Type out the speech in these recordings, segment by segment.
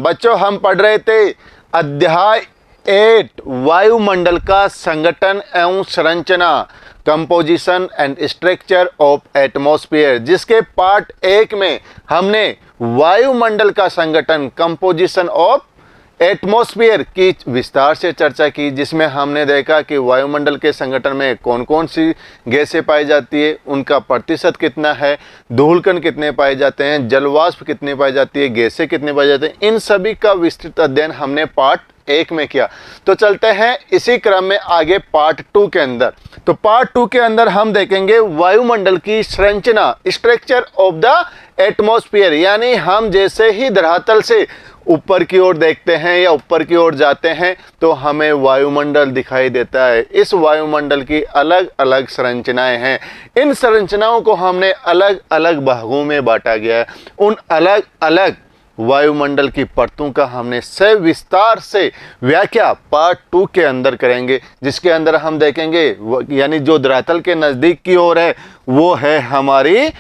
बच्चों हम पढ़ रहे थे अध्याय 8 वायुमंडल का संगठन एवं संरचना, composition and structure of atmosphere, जिसके पार्ट 1 में हमने वायुमंडल का संगठन, कंपोजिशन ऑफ एटमॉस्फेयर की विस्तार से चर्चा की, जिसमें हमने देखा कि वायुमंडल के संगठन में कौन कौन सी गैसें पाई जाती है, उनका प्रतिशत कितना है, धूलकण कितने पाए जाते हैं, जलवाष्प कितनी पाई जाती है, गैसें कितनी पाई जाती हैं, इन सभी का विस्तृत अध्ययन हमने पार्ट 1 में किया। तो चलते हैं इसी क्रम में आगे पार्ट 2 के अंदर। तो पार्ट 2 के अंदर हम देखेंगे वायुमंडल की संरचना, स्ट्रक्चर ऑफ द एटमॉस्फेयर, यानी हम जैसे ही धरातल से ऊपर की ओर देखते हैं या ऊपर की ओर जाते हैं तो हमें वायुमंडल दिखाई देता है। इस वायुमंडल की अलग अलग संरचनाएं हैं। इन संरचनाओं को हमने अलग अलग भागों में बांटा गया है। उन अलग अलग वायुमंडल की परतों का हमने सविस्तार से व्याख्या पार्ट 2 के अंदर करेंगे, जिसके अंदर हम देखेंगे यानी जो धरातल के नज़दीक की ओर है वो है हमारी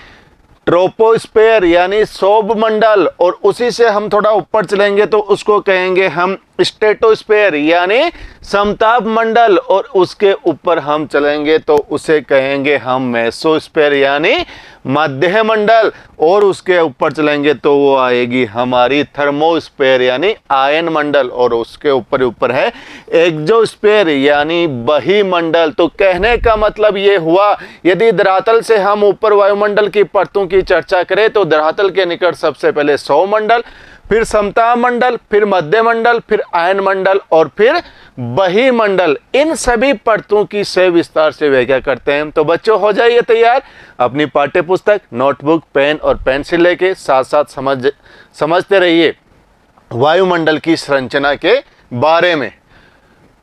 ट्रोपोस्फेयर यानी सौरमंडल, और उसी से हम थोड़ा ऊपर चलेंगे तो उसको कहेंगे हम स्ट्रेटोस्फेयर यानी समताप मंडल, और उसके ऊपर हम चलेंगे तो उसे कहेंगे हम मेसोस्फेयर यानी मध्य मंडल, और उसके ऊपर चलेंगे तो वो आएगी हमारी थर्मोस्फेयर यानी आयन मंडल, और उसके ऊपर है एक्सोस्फेयर यानी बहिमंडल। तो कहने का मतलब ये हुआ, यदि धरातल से हम ऊपर वायुमंडल की परतों की चर्चा करें तो धरातल के निकट सबसे पहले सौरमंडल, फिर समताप मंडल, फिर मध्य मंडल, फिर आयन मंडल और फिर बहिमंडल। इन सभी परतों की सविस्तार से व्याख्या करते हैं। तो बच्चों हो जाइए तैयार, अपनी पाठ्य पुस्तक, नोटबुक, पेन और पेंसिल लेके साथ साथ समझते रहिए वायुमंडल की संरचना के बारे में।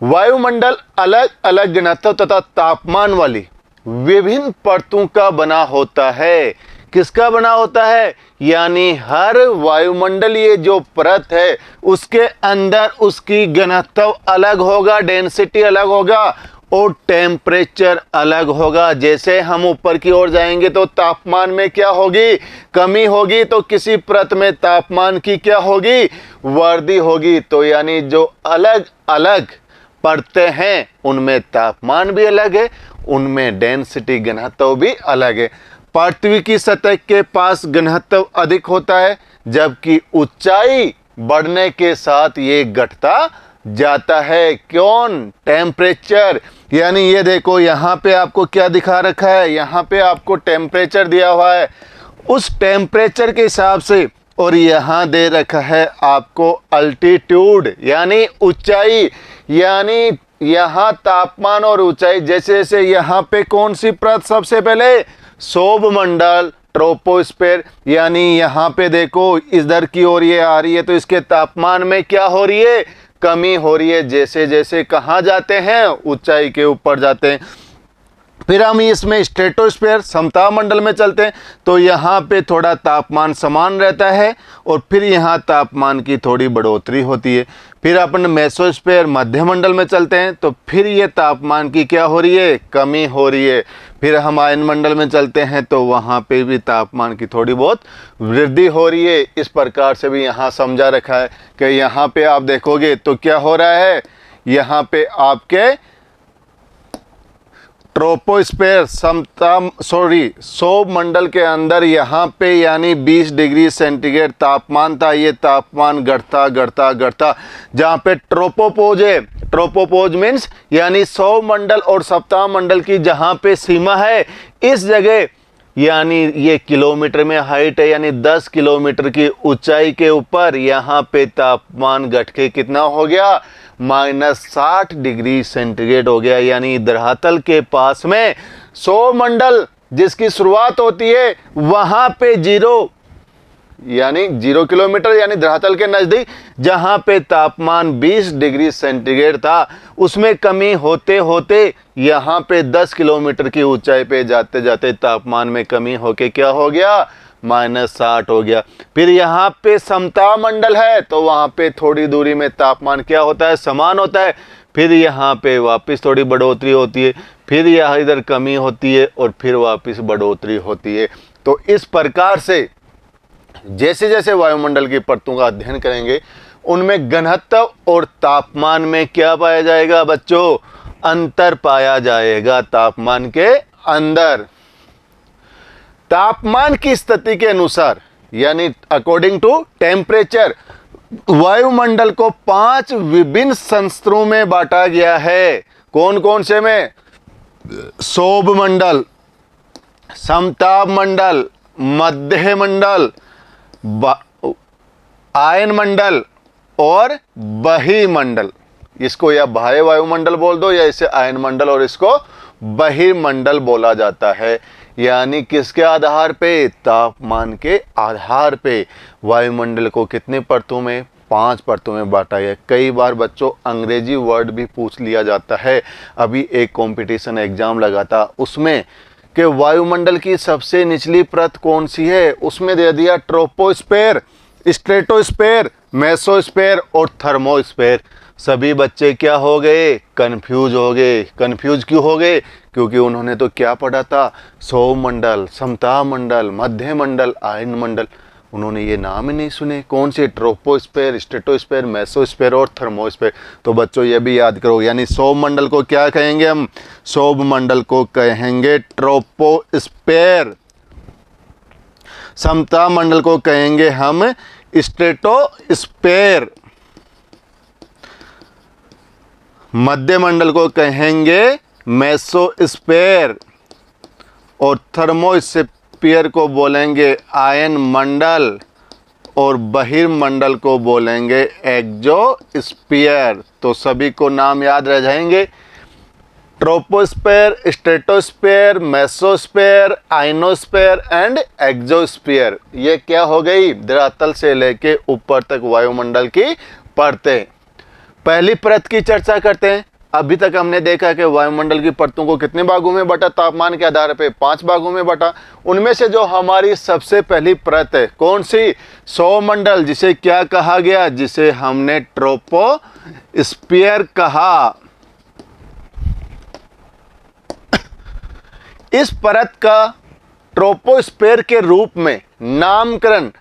वायुमंडल अलग अलग घनत्व तथा तापमान वाली विभिन्न परतों का बना होता है। किसका बना होता है? यानी हर वायुमंडलीय जो परत है उसके अंदर उसकी घनत्व अलग होगा, डेंसिटी अलग होगा और टेम्परेचर अलग होगा। जैसे हम ऊपर की ओर जाएंगे तो तापमान में क्या होगी? कमी होगी। तो किसी परत में तापमान की क्या होगी? वृद्धि होगी। तो यानी जो अलग अलग परतें हैं उनमें तापमान भी अलग है, उनमें डेंसिटी घनत्व भी अलग है। पृथ्वी की सतह के पास घनत्व अधिक होता है, जबकि ऊंचाई बढ़ने के साथ ये घटता जाता है। कौन? टेम्परेचर। यानी ये देखो यहाँ पे आपको क्या दिखा रखा है, यहाँ पे आपको टेम्परेचर दिया हुआ है, उस टेम्परेचर के हिसाब से, और यहाँ दे रखा है आपको अल्टीट्यूड यानी ऊंचाई। यानी यहाँ तापमान और ऊंचाई, जैसे जैसे यहाँ पे कौन सी परत सबसे पहले? सौरमंडल, ट्रोपोस्फेयर। यानी यहाँ पे देखो इधर की ओर ये आ रही है तो इसके तापमान में क्या हो रही है? कमी हो रही है। जैसे जैसे कहाँ जाते हैं? ऊंचाई के ऊपर जाते हैं। फिर हम इसमें स्ट्रेटोस्फेयर समताप मंडल में चलते हैं तो यहाँ पे थोड़ा तापमान समान रहता है और फिर यहाँ तापमान की थोड़ी बढ़ोतरी होती है। फिर अपन मेसोस्फेयर मध्य मंडल में चलते हैं तो फिर ये तापमान की क्या हो रही है? कमी हो रही है। फिर हम आयन मंडल में चलते हैं तो वहाँ पे भी तापमान की थोड़ी बहुत वृद्धि हो रही है। इस प्रकार से भी यहाँ समझा रखा है कि यहाँ पे आप देखोगे तो क्या हो रहा है, यहाँ पे आपके ट्रोपोस्फेयर सौरमंडल के अंदर यहाँ पे यानी 20 डिग्री सेंटीग्रेड तापमान था, ये तापमान घटता घटता घटता, जहाँ पे ट्रोपोपोज है, ट्रोपोपोज मीन्स यानी सौरमंडल और सप्ताह मंडल की जहाँ पे सीमा है, इस जगह यानी ये किलोमीटर में हाइट है, यानी 10 किलोमीटर की ऊंचाई के ऊपर यहाँ पे तापमान घट के कितना हो गया? -60 डिग्री सेंटीग्रेड हो गया। यानी धरातल के पास में सौरमंडल जिसकी शुरुआत होती है वहां पे 0 किलोमीटर यानी धरातल के नजदीक जहां पे तापमान 20 डिग्री सेंटीग्रेड था, उसमें कमी होते होते यहाँ पे 10 किलोमीटर की ऊंचाई पे जाते जाते तापमान में कमी होके क्या हो गया? -60 हो गया। फिर यहाँ पे समताप मंडल है तो वहाँ पे थोड़ी दूरी में तापमान क्या होता है? समान होता है। फिर यहाँ पे वापस थोड़ी बढ़ोतरी होती है, फिर यहाँ इधर कमी होती है और फिर वापस बढ़ोतरी होती है। तो इस प्रकार से जैसे जैसे वायुमंडल की परतों का अध्ययन करेंगे उनमें घनत्व और तापमान में क्या पाया जाएगा बच्चों? अंतर पाया जाएगा तापमान के अंदर। तापमान की स्थिति के अनुसार यानी अकॉर्डिंग टू टेम्परेचर वायुमंडल को 5 विभिन्न संस्तरों में बांटा गया है। कौन कौन से में? शोभ मंडल, समताप मंडल, मध्य मंडल, आयन मंडल और बहिर्मंडल। इसको या बाह्य वायुमंडल बोल दो या इसे आयन मंडल और इसको बहिर्मंडल बोला जाता है। यानी किसके आधार पे? तापमान के आधार पे वायुमंडल को कितने परतों में? 5 परतों में बांटा है। कई बार बच्चों अंग्रेजी वर्ड भी पूछ लिया जाता है। अभी एक कंपटीशन एग्जाम लगा था उसमें कि वायुमंडल की सबसे निचली परत कौन सी है? उसमें दे दिया ट्रोपोस्फेयर, स्ट्रेटोस्फेयर, मेसोस्फेयर और थर्मोस्फेयर। सभी बच्चे क्या हो गए? कंफ्यूज हो गए। कंफ्यूज क्यों हो गए? क्योंकि उन्होंने तो क्या पढ़ा था? शोभ मंडल, समताप मंडल, मध्य मंडल, आयन मंडल। उन्होंने ये नाम ही नहीं सुने। कौन से? ट्रोपोस्फेयर, स्ट्रेटोस्फेयर, मेसोस्फेयर और थर्मोस्फेयर। तो बच्चों ये भी याद करो। यानी शोभ मंडल को क्या कहेंगे हम? शोभ मंडल को कहेंगे ट्रोपोस्फेयर। समताप मंडल को कहेंगे हम स्ट्रेटोस्फेयर। मध्य मंडल को कहेंगे मेसोस्फेयर और थर्मोस्फेयर को बोलेंगे आयन मंडल और बहिर्मंडल को बोलेंगे एक्सोस्फीयर। तो सभी को नाम याद रह जाएंगे। Troposphere, stratosphere, mesosphere, ionosphere and exosphere. ये क्या हो गई? धरातल से लेके ऊपर तक वायुमंडल की परतें। पहली परत की चर्चा करते हैं। अभी तक हमने देखा कि वायुमंडल की परतों को कितने भागों में बांटा? तापमान के आधार पे 5 भागों में बांटा। उनमें से जो हमारी सबसे पहली परत है कौन सी? सौरमंडल, जिसे क्या कहा गया? जिसे हमने ट्रोपोस्फियर कहा। इस परत का ट्रोपोस्फियर के रूप में नामकरण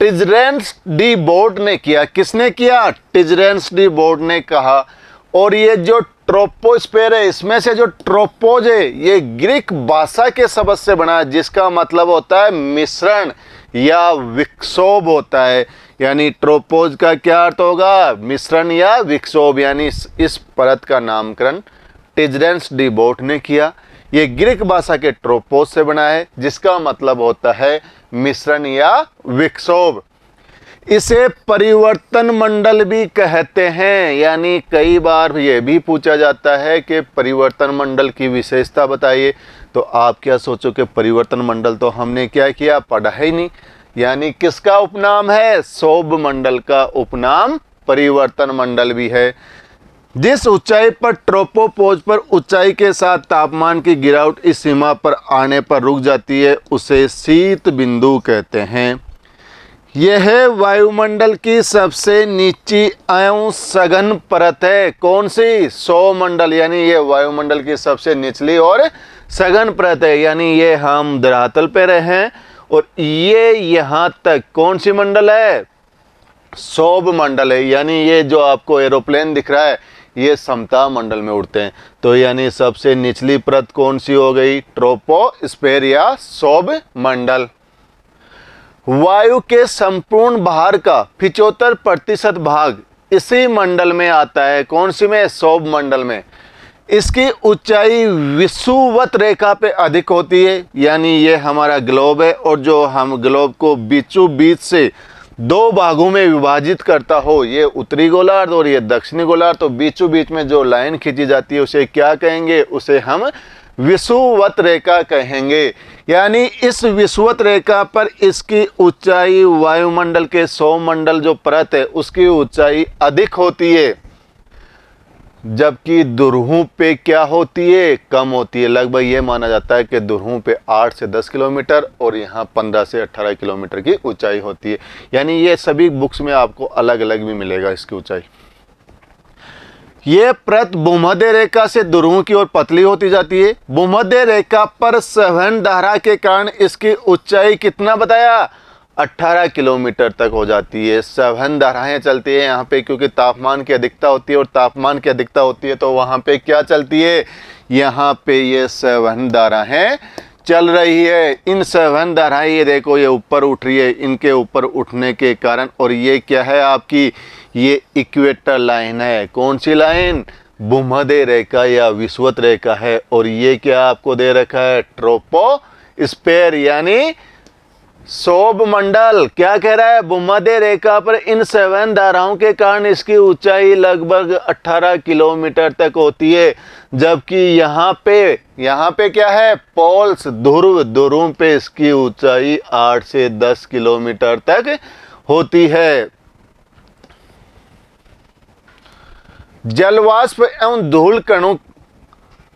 टिजरेंस डी बोर्ड ने किया। किसने किया? टिजरेंस डी बोर्ड ने कहा। और ये जो ट्रोपोस्फियर है इसमें से जो ट्रोपोज है ये ग्रीक भाषा के शब्द से बना है जिसका मतलब होता है मिश्रण या विक्षोभ होता है। यानी ट्रोपोज का क्या अर्थ होगा? मिश्रण या विक्षोभ। यानी इस परत का नामकरण टिजरेंस डी बोर्ड ने किया। ये ग्रीक भाषा के ट्रोपोज से बना है जिसका मतलब होता है मिश्रण या विक्षोभ। इसे परिवर्तन मंडल भी कहते हैं। यानी कई बार ये भी पूछा जाता है कि परिवर्तन मंडल की विशेषता बताइए। तो आप क्या सोचो कि परिवर्तन मंडल तो हमने क्या किया? पढ़ा ही नहीं। यानी किसका उपनाम है? शोभ मंडल का उपनाम परिवर्तन मंडल भी है। जिस ऊंचाई पर ट्रोपोपोज पर ऊंचाई के साथ तापमान की गिरावट इस सीमा पर आने पर रुक जाती है उसे शीत बिंदु कहते हैं। यह वायुमंडल की सबसे नीची एवं सघन परत है। कौन सी? सौरमंडल। यानी ये वायुमंडल की सबसे निचली और सघन परत है। यानी ये हम धरातल पे रहे हैं और ये यहाँ तक कौन सी मंडल है? शोभ मंडल है। यानी ये जो आपको एरोप्लेन दिख रहा है ये समताप मंडल में उड़ते हैं। तो यानी सबसे निचली परत कौन सी हो गई? ट्रोपोस्फियर या शोभ मंडल। वायु के संपूर्ण भार का 75% भाग इसी मंडल में आता है। कौन सी में? शोभ मंडल में। इसकी ऊंचाई विषुवत रेखा पे अधिक होती है। यानी ये हमारा ग्लोब है और जो हम ग्लोब को बीचों बीच से 2 भागों में विभाजित करता हो, ये उत्तरी गोलार्ध और ये दक्षिणी गोलार्ध, तो बीचों बीच में जो लाइन खींची जाती है उसे क्या कहेंगे? उसे हम विषुवत रेखा कहेंगे। यानी इस विषुवत रेखा पर इसकी ऊंचाई वायुमंडल के सौरमंडल जो परत है उसकी ऊंचाई अधिक होती है, जबकि ध्रुवों पे क्या होती है? कम होती है। लगभग ये माना जाता है कि ध्रुवों पे 8 से 10 किलोमीटर और यहाँ 15 से 18 किलोमीटर की ऊंचाई होती है। यानी ये सभी बुक्स में आपको अलग अलग भी मिलेगा इसकी ऊंचाई। ये परत भूमध्य रेखा से ध्रुवों की ओर पतली होती जाती है। भूमध्य रेखा पर संवहन धारा के कारण इसकी ऊंचाई कितना बताया? 18 किलोमीटर तक हो जाती है। 7 धाराएं चलती है यहाँ पे, क्योंकि तापमान की अधिकता होती है, और तापमान की अधिकता होती है तो वहाँ पे क्या चलती है, यहाँ पे ये 7 धाराएं चल रही है। इन 7 धाराएं ये देखो ये ऊपर उठ रही है, इनके ऊपर उठने के कारण, और ये क्या है आपकी, ये इक्वेटर लाइन है। कौन सी लाइन, भूमध्य रेखा या विषुवत रेखा है। और ये क्या आपको दे रखा है, ट्रोपोस्फीयर यानी सौभ मंडल। क्या कह रहा है, भूमध्य रेखा पर इन 7 धाराओं के कारण इसकी ऊंचाई लगभग 18 किलोमीटर तक होती है, जबकि यहाँ पे क्या है, पोल्स, ध्रुवों पे इसकी ऊंचाई 8 से 10 किलोमीटर तक होती है। जलवाष्प एवं धूल कणों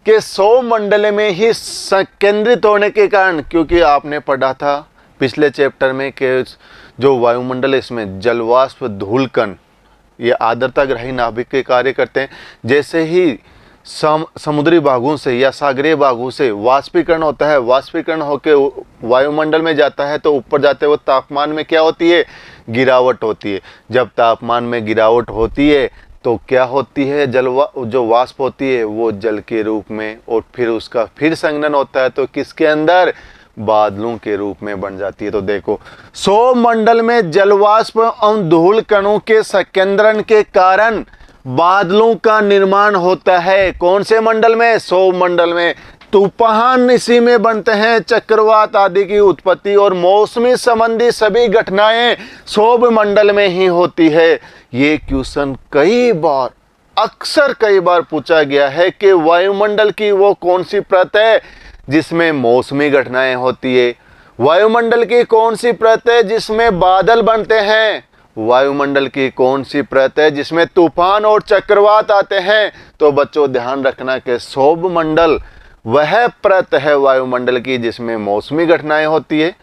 के सौरमंडल में ही संकेंद्रित होने के कारण, क्योंकि आपने पढ़ा था पिछले चैप्टर में कि जो वायुमंडल है इसमें जलवाष्प, धूल कण ये आर्द्रताग्रही नाभिक के कार्य करते हैं। जैसे ही समुद्री भागों से या सागरीय भागों से वाष्पीकरण होता है, वाष्पीकरण होकर वायुमंडल में जाता है, तो ऊपर जाते हुए तापमान में क्या होती है, गिरावट होती है। जब तापमान में गिरावट होती है तो क्या होती है, जो वाष्प होती है वो जल के रूप में, और फिर उसका फिर संघनन होता है तो किसके अंदर, बादलों के रूप में बन जाती है। तो देखो सौरमंडल में जलवाष्प और धूल कणों के संकेंद्रण के कारण बादलों का निर्माण होता है। कौन से मंडल में, सौरमंडल में। तूफान इसी में बनते हैं, चक्रवात आदि की उत्पत्ति और मौसमी संबंधी सभी घटनाएं सौरमंडल में ही होती है। ये क्वेश्चन कई बार पूछा गया है कि वायुमंडल की वो कौन सी परत है जिसमें मौसमी घटनाएं होती है, वायुमंडल की कौन सी परत है जिसमें बादल बनते हैं, वायुमंडल की कौन सी परत है जिसमें तूफान और चक्रवात आते हैं। तो बच्चों ध्यान रखना कि सौरमंडल वह परत है वायुमंडल की जिसमें मौसमी घटनाएं होती है,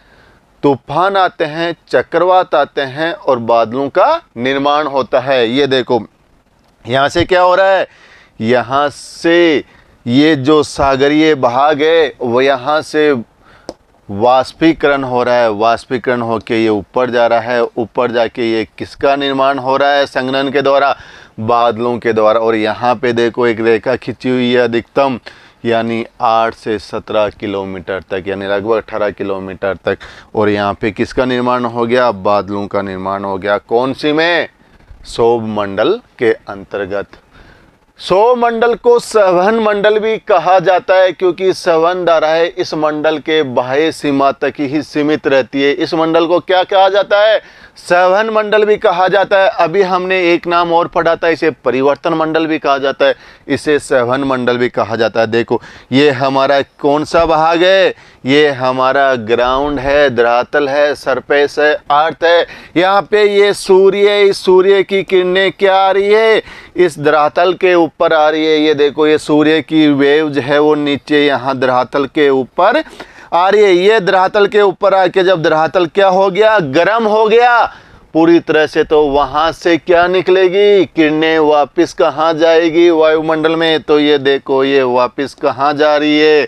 तूफान आते हैं, चक्रवात आते हैं और बादलों का निर्माण होता है। ये देखो यहाँ से क्या हो रहा है, यहाँ से ये जो सागरीय भाग है वो यहाँ से वाष्पीकरण हो रहा है, वाष्पीकरण होके ये ऊपर जा रहा है, ऊपर जाके ये किसका निर्माण हो रहा है, संघनन के द्वारा, बादलों के द्वारा। और यहाँ पे देखो एक रेखा खींची हुई है अधिकतम, यानी 8 से 17 किलोमीटर तक, यानी लगभग 18 किलोमीटर तक। और यहाँ पे किसका निर्माण हो गया, बादलों का निर्माण हो गया। कौन सी में, सौरमंडल के अंतर्गत। सौरमंडल को संवहन मंडल भी कहा जाता है, क्योंकि संवहन धाराएं इस मंडल के बाह्य सीमा तक ही सीमित रहती है। इस मंडल को क्या कहा जाता है, संवहन मंडल भी कहा जाता है। अभी हमने एक नाम और पढ़ा था, इसे परिवर्तन मंडल भी कहा जाता है, इसे संवहन मंडल भी कहा जाता है। देखो ये हमारा कौन सा भाग है, ये हमारा ग्राउंड है, धरातल है, सरफेस है, अर्थ है। यहाँ पे ये सूर्य की किरणें क्या आ रही है, इस धरातल के ऊपर आ रही है। ये देखो ये सूर्य की वेव जो है वो नीचे यहाँ धरातल के ऊपर आ रही है। ये धरातल के ऊपर आके जब धरातल क्या हो गया, गर्म हो गया पूरी तरह से, तो वहां से क्या निकलेगी, किरणें वापस कहाँ जाएगी, वायुमंडल में। तो ये देखो ये वापस कहाँ जा रही है,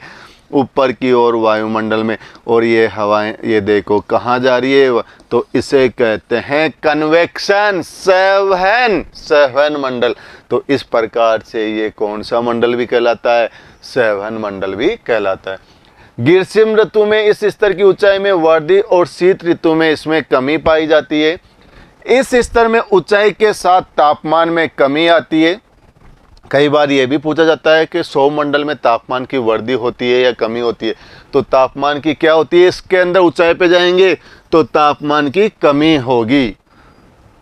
ऊपर की ओर वायुमंडल में। और ये हवाएं ये देखो कहाँ जा रही है, तो इसे कहते हैं कन्वेक्शन, संवहन मंडल। तो इस प्रकार से ये कौन सा मंडल भी कहलाता है, संवहन मंडल भी कहलाता है। ग्रीष्म ऋतु में इस स्तर की ऊंचाई में वृद्धि और शीत ऋतु में इसमें कमी पाई जाती है। इस स्तर में ऊंचाई के साथ तापमान में कमी आती है। कई बार ये भी पूछा जाता है कि सौरमंडल में तापमान की वृद्धि होती है या कमी होती है, तो तापमान की क्या होती है, इसके अंदर ऊंचाई पे जाएंगे तो तापमान की कमी होगी।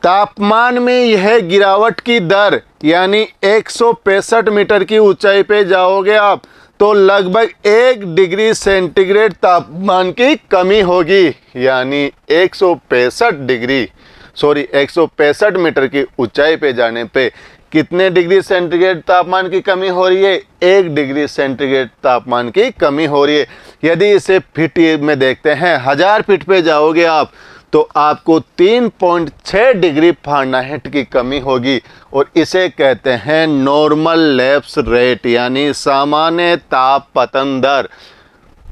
तापमान में यह गिरावट की दर, यानी 165 मीटर की ऊंचाई पे जाओगे आप तो लगभग 1 डिग्री सेंटीग्रेड तापमान की कमी होगी। यानी 165 मीटर की ऊंचाई पे जाने पे कितने डिग्री सेंटीग्रेड तापमान की कमी हो रही है, 1 डिग्री सेंटीग्रेड तापमान की कमी हो रही है। यदि इसे फीट में देखते हैं, 1000 फीट पे जाओगे आप तो आपको 3.6 डिग्री फ़ारेनहाइट की कमी होगी। और इसे कहते हैं नॉर्मल लैप्स रेट, यानी सामान्य ताप पतन दर।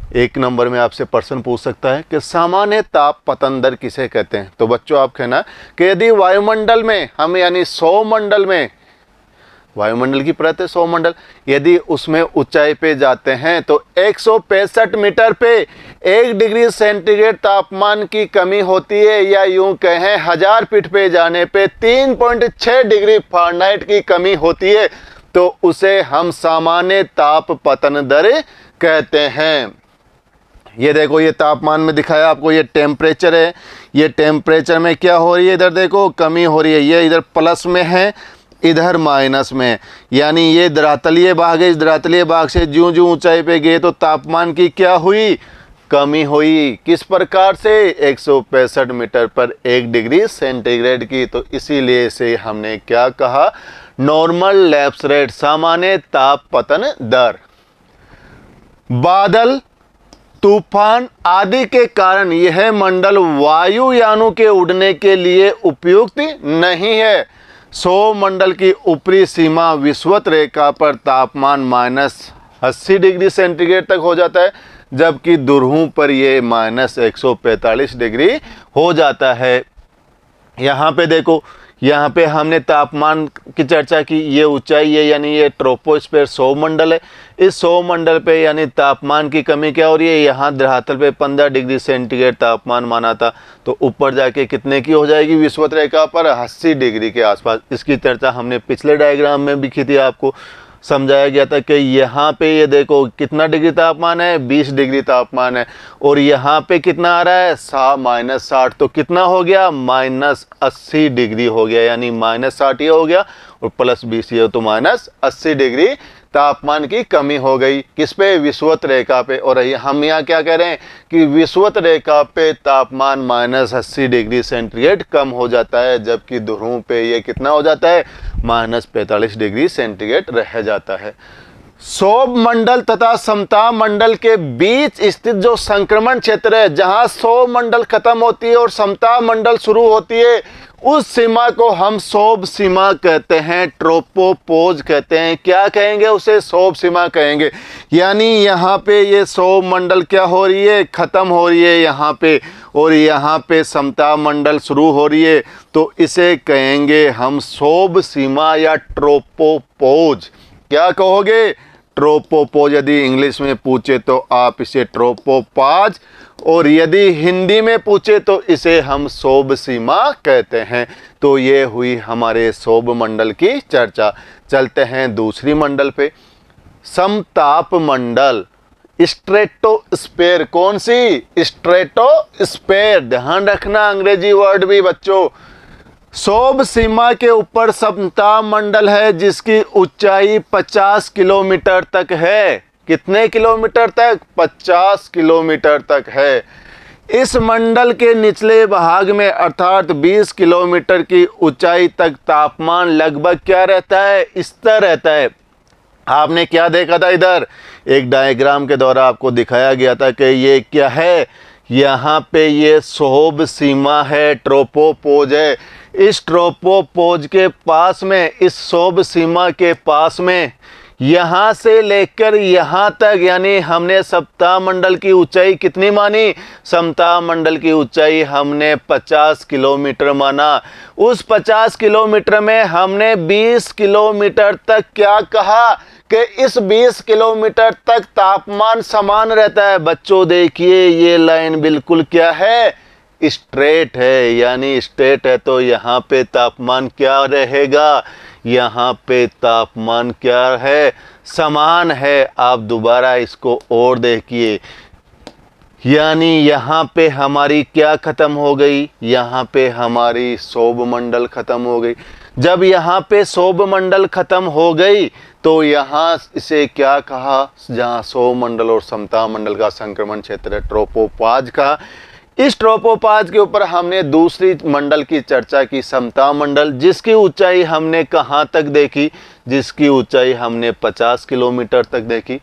एक नंबर में आपसे प्रश्न पूछ सकता है कि सामान्य ताप पतन दर किसे कहते हैं। तो बच्चों आप कहना कि यदि वायुमंडल में हम यानी सौरमंडल में, वायुमंडल की परत है सौरमंडल, यदि उसमें ऊंचाई पे जाते हैं तो 165 मीटर पे 1 डिग्री सेंटीग्रेड तापमान की कमी होती है, या यूं कहें 1000 फीट पे जाने पे 3.6 डिग्री फ़ारेनहाइट की कमी होती है, तो उसे हम सामान्य ताप पतन दर कहते हैं। ये देखो, ये तापमान में दिखाया आपको, ये टेम्परेचर है, ये टेम्परेचर में क्या हो रही है, इधर देखो कमी हो रही है, ये इधर प्लस में है, इधर माइनस में, यानी ये धरातलीय भाग है, इस धरातलीय भाग से ज्यों ज्यों ऊंचाई पे गए तो तापमान की क्या हुई, कमी हुई। किस प्रकार से, 165 मीटर पर 1 डिग्री सेंटीग्रेड की। तो इसीलिए से हमने क्या कहा, नॉर्मल लैप्स रेट, सामान्य ताप पतन दर। बादल, तूफान आदि के कारण यह मंडल वायुयानों के उड़ने के लिए उपयुक्त नहीं है। सौरमंडल की ऊपरी सीमा विषुवत रेखा पर तापमान -80 डिग्री सेंटीग्रेड तक हो जाता है, जबकि ध्रुवों पर यह -145 डिग्री हो जाता है। यहाँ पे देखो, यहाँ पे हमने तापमान की चर्चा की, ये ऊंचाई है यानी ये ट्रोपोस्फीयर सौरमंडल है। इस सौरमंडल पे यानी तापमान की कमी क्या हो रही है, यहाँ धरातल पे 15 डिग्री सेंटीग्रेड तापमान माना था, तो ऊपर जाके कितने की हो जाएगी, विषुवत रेखा पर 80 डिग्री के आसपास। इसकी चर्चा हमने पिछले डायग्राम में भी की थी, आपको समझाया गया था कि यहाँ पे ये देखो कितना डिग्री तापमान है, 20 डिग्री तापमान है, और यहाँ पे कितना आ रहा है, -60, तो कितना हो गया, -80 डिग्री हो गया, यानी -60 ये हो गया और +20 ये, तो -80 डिग्री तापमान की कमी हो गई। किस पे, विषुवत रेखा पे। और हम यहाँ क्या कह रहे हैं कि विषुवत रेखा पे तापमान -80 डिग्री सेंटीग्रेड कम हो जाता है, जबकि ध्रुवों पे ये कितना हो जाता है, -45 डिग्री सेंटीग्रेड रह जाता है। सौरमंडल तथा समताप मंडल के बीच स्थित जो संक्रमण क्षेत्र है, जहां सौरमंडल खत्म होती है और समताप मंडल शुरू होती है, उस सीमा को हम सौभ सीमा कहते हैं, ट्रोपोपोज कहते हैं। क्या कहेंगे उसे, सौभ सीमा कहेंगे। यानी यहाँ पे ये सौरमंडल क्या हो रही है, खत्म हो रही है यहाँ पे, और यहाँ पे समताप मंडल शुरू हो रही है, तो इसे कहेंगे हम सौभ सीमा या ट्रोपोपोज। क्या कहोगे, ट्रोपोपोज। यदि इंग्लिश में पूछे तो आप इसे ट्रोपोपाज, और यदि हिंदी में पूछे तो इसे हम सौभ सीमा कहते हैं। तो ये हुई हमारे सौभ मंडल की चर्चा। चलते हैं दूसरी मंडल पे, समताप मंडल, स्ट्रेटोस्फेयर। कौन सी, स्ट्रेटोस्फेयर। ध्यान रखना अंग्रेजी वर्ड भी बच्चों। सौभ सीमा के ऊपर समताप मंडल है, जिसकी ऊंचाई 50 किलोमीटर तक है। कितने किलोमीटर तक, 50 किलोमीटर तक है। इस मंडल के निचले भाग में अर्थात 20 किलोमीटर की ऊंचाई तक तापमान लगभग क्या रहता है, स्थिर रहता है। आपने क्या देखा था, इधर एक डायग्राम के द्वारा आपको दिखाया गया था कि ये क्या है, यहाँ पे ये सौभ सीमा है, ट्रोपोपोज है। इस ट्रोपोपोज के पास में, इस सौभ सीमा के पास में, यहाँ से लेकर यहाँ तक, यानी हमने समताप मंडल की ऊंचाई कितनी मानी, समताप मंडल की ऊंचाई हमने 50 किलोमीटर माना। उस 50 किलोमीटर में हमने 20 किलोमीटर तक क्या कहा कि इस 20 किलोमीटर तक तापमान समान रहता है। बच्चों देखिए ये लाइन बिल्कुल क्या है, स्ट्रेट है, यानी स्ट्रेट है, तो यहाँ पे तापमान क्या रहेगा, यहाँ पे तापमान क्या है, समान है। आप दोबारा इसको और देखिए, यानी यहाँ पे हमारी क्या खत्म हो गई, यहाँ पे हमारी सौभ मंडल खत्म हो गई। जब यहाँ पे सौभ मंडल खत्म हो गई तो यहाँ इसे क्या कहा, जहाँ सौभ मंडल और समताप मंडल का संक्रमण क्षेत्र है, ट्रोपोपाज का। इस ट्रोपोपाज के ऊपर हमने दूसरी मंडल की चर्चा की, समताप मंडल, जिसकी ऊंचाई हमने कहाँ तक देखी, जिसकी ऊंचाई हमने 50 किलोमीटर तक देखी।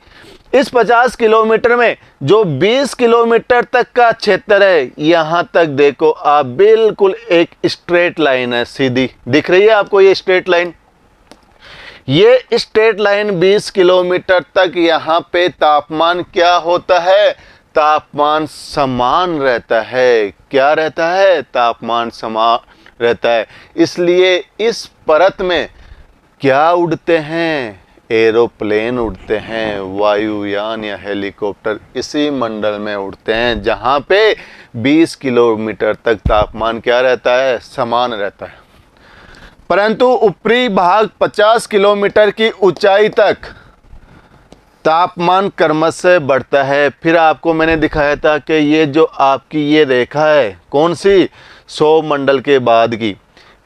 इस 50 किलोमीटर में जो 20 किलोमीटर तक का क्षेत्र है, यहाँ तक देखो आप, बिल्कुल एक स्ट्रेट लाइन है, सीधी दिख रही है आपको ये स्ट्रेट लाइन। ये स्ट्रेट लाइन 20 किलोमीटर तक यहाँ पे तापमान क्या होता है, तापमान समान रहता है। क्या रहता है? तापमान समान रहता है। इसलिए इस परत में क्या उड़ते हैं? एरोप्लेन उड़ते हैं, वायुयान या हेलीकॉप्टर इसी मंडल में उड़ते हैं जहाँ पे 20 किलोमीटर तक तापमान क्या रहता है? समान रहता है। परंतु ऊपरी भाग 50 किलोमीटर की ऊंचाई तक तापमान क्रमशः बढ़ता है। फिर आपको मैंने दिखाया था कि ये जो आपकी ये रेखा है, कौन सी? सौरमंडल के बाद की।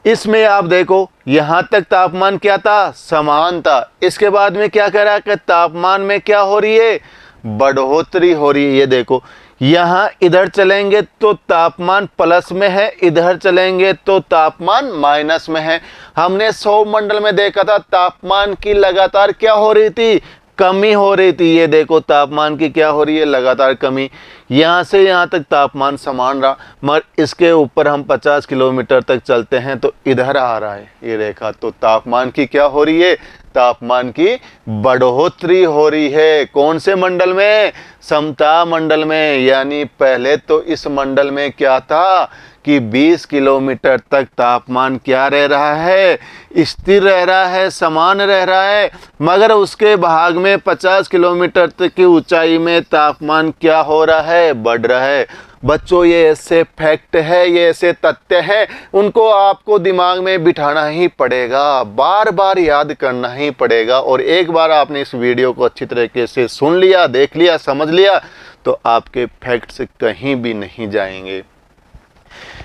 इसमें आप देखो यहाँ तक तापमान क्या था? समान था। इसके बाद में क्या कह रहा है कि तापमान में क्या हो रही है? बढ़ोतरी हो रही है। ये देखो, यहाँ इधर चलेंगे तो तापमान प्लस में है, इधर चलेंगे तो तापमान माइनस में है। हमने सौरमंडल में देखा था तापमान की लगातार क्या हो रही थी? कमी हो रही थी। ये देखो तापमान की क्या हो रही है? लगातार कमी। यहाँ से यहाँ तक तापमान समान रहा, मगर इसके ऊपर हम 50 किलोमीटर तक चलते हैं तो इधर आ रहा है ये रेखा। तो तापमान की क्या हो रही है? तापमान की बढ़ोतरी हो रही है। कौन से मंडल में? समता मंडल में। यानी पहले तो इस मंडल में क्या था कि 20 किलोमीटर तक तापमान क्या रह रहा है? स्थिर रह रहा है, समान रह रहा है। मगर उसके भाग में 50 किलोमीटर तक की ऊंचाई में तापमान क्या हो रहा है? बढ़ रहा है। बच्चों, ये ऐसे फैक्ट है, ये ऐसे तथ्य हैं, उनको आपको दिमाग में बिठाना ही पड़ेगा, बार बार याद करना ही पड़ेगा। और एक बार आपने इस वीडियो को अच्छी तरीके से सुन लिया, देख लिया, समझ लिया तो आपके फैक्ट्स कहीं भी नहीं जाएंगे।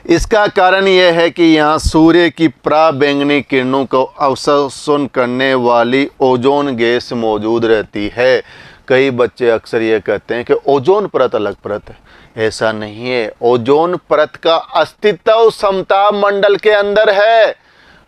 इसका कारण यह है कि यहाँ सूर्य की पराबैंगनी किरणों को अवशोषण करने वाली ओजोन गैस मौजूद रहती है। कई बच्चे अक्सर ये कहते हैं कि ओजोन परत अलग परत है। ऐसा नहीं है। ओजोन परत का अस्तित्व समता मंडल के अंदर है,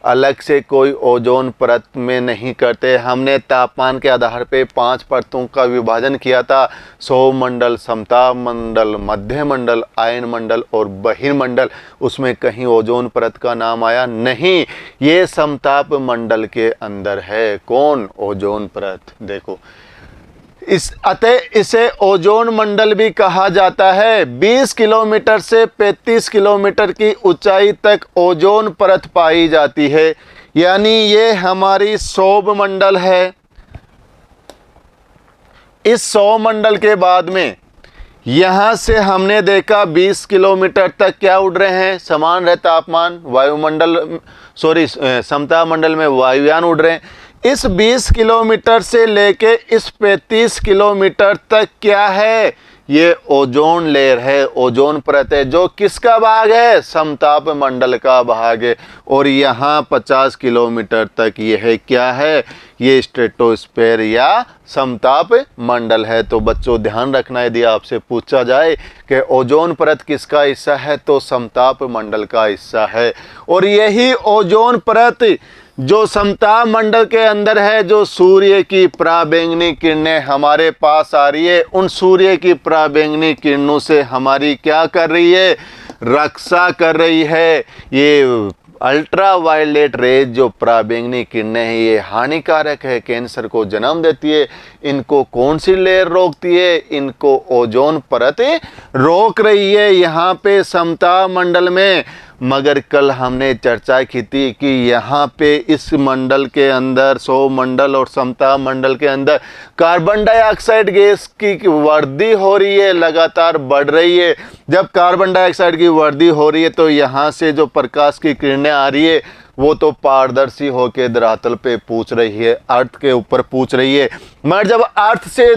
अलग से कोई ओजोन परत में नहीं करते। हमने तापमान के आधार पे 5 परतों का विभाजन किया था। सौरमंडल, समता मंडल, मध्य मंडल, आयन मंडल और बहिर्मंडल। उसमें कहीं ओजोन परत का नाम आया नहीं। ये समताप मंडल के अंदर है। कौन? ओजोन परत। देखो, अतः इसे ओजोन मंडल भी कहा जाता है। 20 किलोमीटर से 35 किलोमीटर की ऊंचाई तक ओजोन परत पाई जाती है। यानी ये हमारी सौरमंडल है। इस सौरमंडल के बाद में यहां से हमने देखा 20 किलोमीटर तक क्या उड़ रहे हैं? समान रहे तापमान। वायुमंडल, समता मंडल में वायुयान उड़ रहे हैं। इस 20 किलोमीटर से लेके इस 35 किलोमीटर तक क्या है? ये ओजोन लेयर है, ओजोन परत है, जो किसका भाग है? समताप मंडल का भाग है। और यहाँ 50 किलोमीटर तक ये है क्या है? ये स्ट्रेटोस्फीयर या समताप मंडल है। तो बच्चों ध्यान रखना, यदि आपसे पूछा जाए कि ओजोन परत किसका हिस्सा है तो समताप मंडल का हिस्सा है। और यही ओजोन परत जो समता मंडल के अंदर है, जो सूर्य की पराबैंगनी किरणें हमारे पास आ रही है, उन सूर्य की पराबैंगनी किरणों से हमारी क्या कर रही है? रक्षा कर रही है। ये अल्ट्रा वायलेट रेज जो पराबैंगनी किरणें हैं, ये हानिकारक है, कैंसर को जन्म देती है। इनको कौन सी लेयर रोकती है? इनको ओजोन परत रोक रही है यहाँ पे समता मंडल में। मगर कल हमने चर्चा की थी कि यहाँ पे इस मंडल के अंदर, सौरमंडल और समता मंडल के अंदर कार्बन डाइऑक्साइड गैस की वृद्धि हो रही है, लगातार बढ़ रही है। जब कार्बन डाइऑक्साइड की वृद्धि हो रही है तो यहाँ से जो प्रकाश की किरणें आ रही है वो तो पारदर्शी होकर धरातल पे पूछ रही है, अर्थ के ऊपर पूछ रही है। मगर जब अर्थ से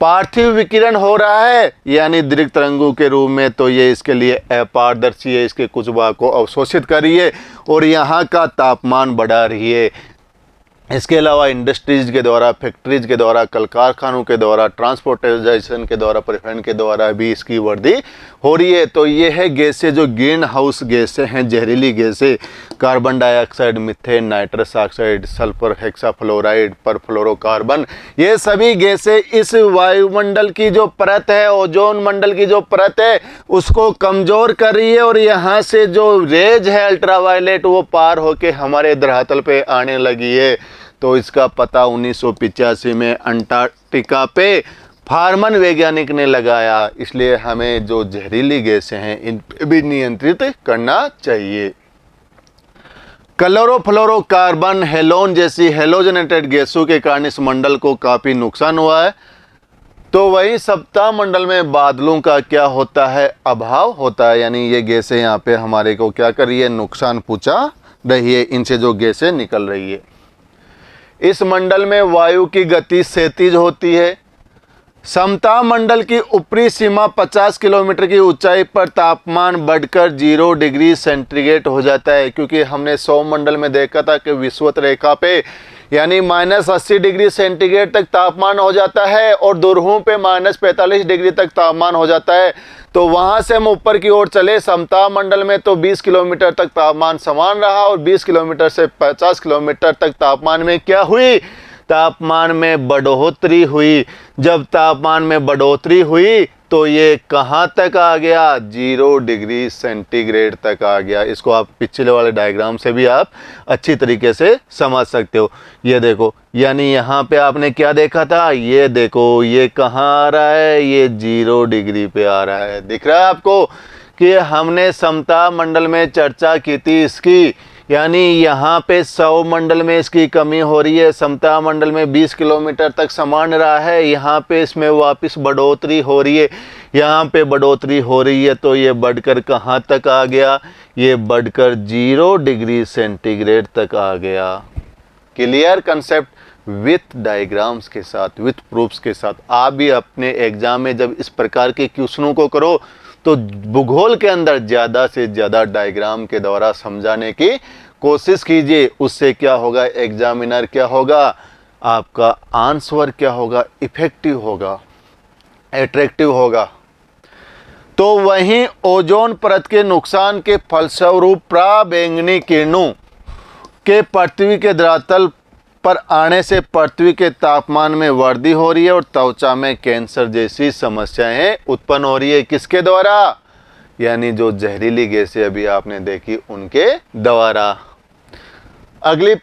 पार्थिव विकिरण हो रहा है यानी दीर्घ तरंगों के रूप में, तो ये इसके लिए अपारदर्शी है, इसके कुछ भाग को अवशोषित कर रही है और यहाँ का तापमान बढ़ा रही है। इसके अलावा इंडस्ट्रीज के द्वारा, फैक्ट्रीज के द्वारा, कल कारखानों के द्वारा, ट्रांसपोर्टेशन के द्वारा, परिवहन के द्वारा भी इसकी वृद्धि हो रही है। तो ये है गैसें जो ग्रीन हाउस गैसें हैं, जहरीली गैसें, carbon dioxide, methane, nitrous oxide, sulphur hexafluoride, perfluorocarbon. ये सभी गैसें इस वायुमंडल की जो परत है, ओजोन मंडल की जो परत है, उसको कमज़ोर कर रही है। और यहाँ से जो रेज है अल्ट्रावायलेट, वो पार होके हमारे धरातल पे आने लगी है। तो इसका पता 1985 में अंटार्कटिका पे फार्मन वैज्ञानिक ने लगाया, इसलिए हमें जो जहरीली गैसें हैं इन पे भी नियंत्रित करना चाहिए। क्लोरोफ्लोरोकार्बन, हेलोन जैसी हेलोजनेटेड गैसों के कारण इस मंडल को काफ़ी नुकसान हुआ है। तो वही सप्ताह मंडल में बादलों का क्या होता है, अभाव होता है, यानी ये गैसें यहाँ पे हमारे को क्या कर रही है, नुकसान पहुँचा रही है, इनसे जो गैसें निकल रही है। इस मंडल में वायु की गति क्षैतिज होती है। समताप मंडल की ऊपरी सीमा 50 किलोमीटर की ऊंचाई पर तापमान बढ़कर 0 डिग्री सेंटीग्रेड हो जाता है, क्योंकि हमने सौर मंडल में देखा था कि विषुवत रेखा पे यानी -80 डिग्री सेंटीग्रेड तक तापमान हो जाता है और ध्रुवों पे -45 डिग्री तक तापमान हो जाता है। तो वहाँ से हम ऊपर की ओर चले समताप मंडल में तो 20 किलोमीटर तक तापमान समान रहा और 20 किलोमीटर से 50 किलोमीटर तक तापमान में क्या हुई, तापमान में बढ़ोतरी हुई। जब तापमान में बढ़ोतरी हुई तो ये कहाँ तक आ गया, 0 डिग्री सेंटीग्रेड तक आ गया। इसको आप पिछले वाले डायग्राम से भी आप अच्छी तरीके से समझ सकते हो। ये देखो, यानी यहाँ पे आपने क्या देखा था, ये देखो ये कहाँ आ रहा है, ये 0 डिग्री पे आ रहा है। दिख रहा है आपको कि हमने समताप मंडल में चर्चा की थी इसकी, यानी यहाँ पे सौर मंडल में इसकी कमी हो रही है, समताप मंडल में 20 किलोमीटर तक समान रहा है, यहाँ पे इसमें वापस बढ़ोतरी हो रही है, यहाँ पे बढ़ोतरी हो रही है, तो ये बढ़कर कहाँ तक आ गया, ये बढ़कर 0 डिग्री सेंटीग्रेड तक आ गया। क्लियर कंसेप्ट विथ डायग्राम्स के साथ, विथ प्रूफ्स के साथ। आप भी अपने एग्जाम में जब इस प्रकार के क्वेश्चनों को करो तो भूगोल के अंदर ज़्यादा से ज़्यादा डायग्राम के द्वारा समझाने की कोशिश कीजिए। उससे क्या होगा, एग्जामिनर क्या होगा, आपका आंसर क्या होगा, इफेक्टिव होगा, अट्रैक्टिव होगा। तो वहीं ओजोन परत के नुकसान के फलस्वरूप पराबैंगनी किरणों के पृथ्वी के धरातल पर आने से पृथ्वी के तापमान में वृद्धि हो रही है और त्वचा में कैंसर जैसी समस्याएं उत्पन्न हो रही है। किसके द्वारा, यानी जो जहरीली गैसें अभी आपने देखी उनके द्वारा। अगली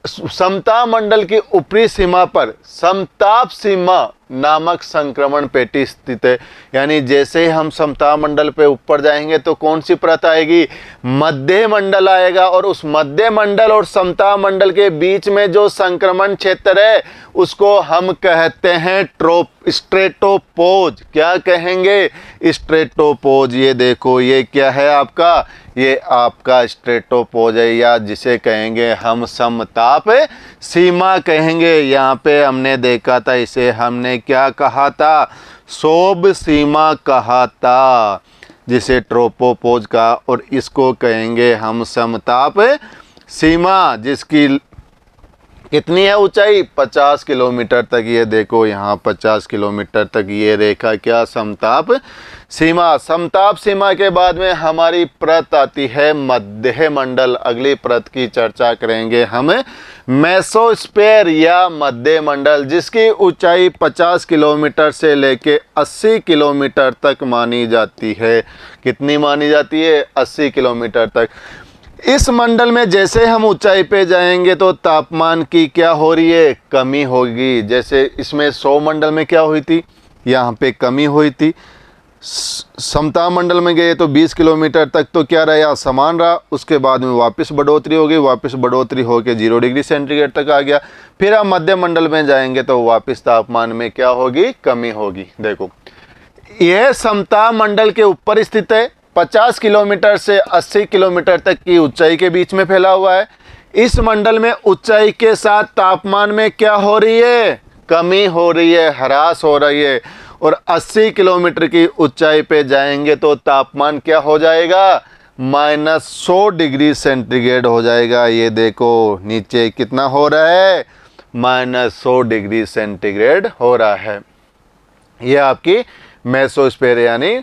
समताप मंडल की ऊपरी सीमा पर समताप सीमा नामक संक्रमण पेटी स्थित है, यानी जैसे ही हम समताप मंडल पे ऊपर जाएंगे तो कौन सी परत आएगी, मध्य मंडल आएगा, और उस मध्य मंडल और समताप मंडल के बीच में जो संक्रमण क्षेत्र है उसको हम कहते हैं स्ट्रेटोपोज। क्या कहेंगे, स्ट्रेटोपोज। ये देखो ये क्या है आपका, ये आपका स्ट्रेटोपोज है, या जिसे कहेंगे हम समताप सीमा कहेंगे। यहाँ पे हमने देखा था, इसे हमने क्या कहा था, सोब सीमा कहा था, जिसे ट्रोपोपोज का, और इसको कहेंगे हम समताप सीमा, जिसकी कितनी है ऊंचाई, 50 किलोमीटर तक। ये देखो यहाँ 50 किलोमीटर तक ये रेखा क्या, समताप सीमा। समताप सीमा के बाद में हमारी परत आती है मध्य मंडल। अगली परत की चर्चा करेंगे हम मेसोस्फीयर या मध्य मंडल, जिसकी ऊंचाई 50 किलोमीटर से लेके 80 किलोमीटर तक मानी जाती है। कितनी मानी जाती है, 80 किलोमीटर तक। इस मंडल में जैसे हम ऊंचाई पे जाएंगे तो तापमान की क्या हो रही है, कमी होगी। जैसे इसमें सौर मंडल में क्या हुई थी, यहाँ पे कमी हुई थी। समताप मंडल में गए तो 20 किलोमीटर तक तो क्या रहा, समान रहा। उसके बाद में वापस बढ़ोतरी हो गई, वापस बढ़ोतरी होकर 0 डिग्री सेंटीग्रेड तक आ गया। फिर हम मध्य मंडल में जाएंगे तो वापस तापमान में क्या होगी, कमी होगी। देखो यह समताप मंडल के ऊपर स्थित है, 50 किलोमीटर से 80 किलोमीटर तक की ऊंचाई के बीच में फैला हुआ है। इस मंडल में ऊंचाई के साथ तापमान में क्या हो रही है, कमी हो रही है, ह्रास हो रही है। और 80 किलोमीटर की ऊंचाई पे जाएंगे तो तापमान क्या हो जाएगा, -100 डिग्री सेंटीग्रेड हो जाएगा। ये देखो नीचे कितना हो रहा है, -100 डिग्री सेंटीग्रेड हो रहा है। ये आपकी मेसोस्फीयर यानी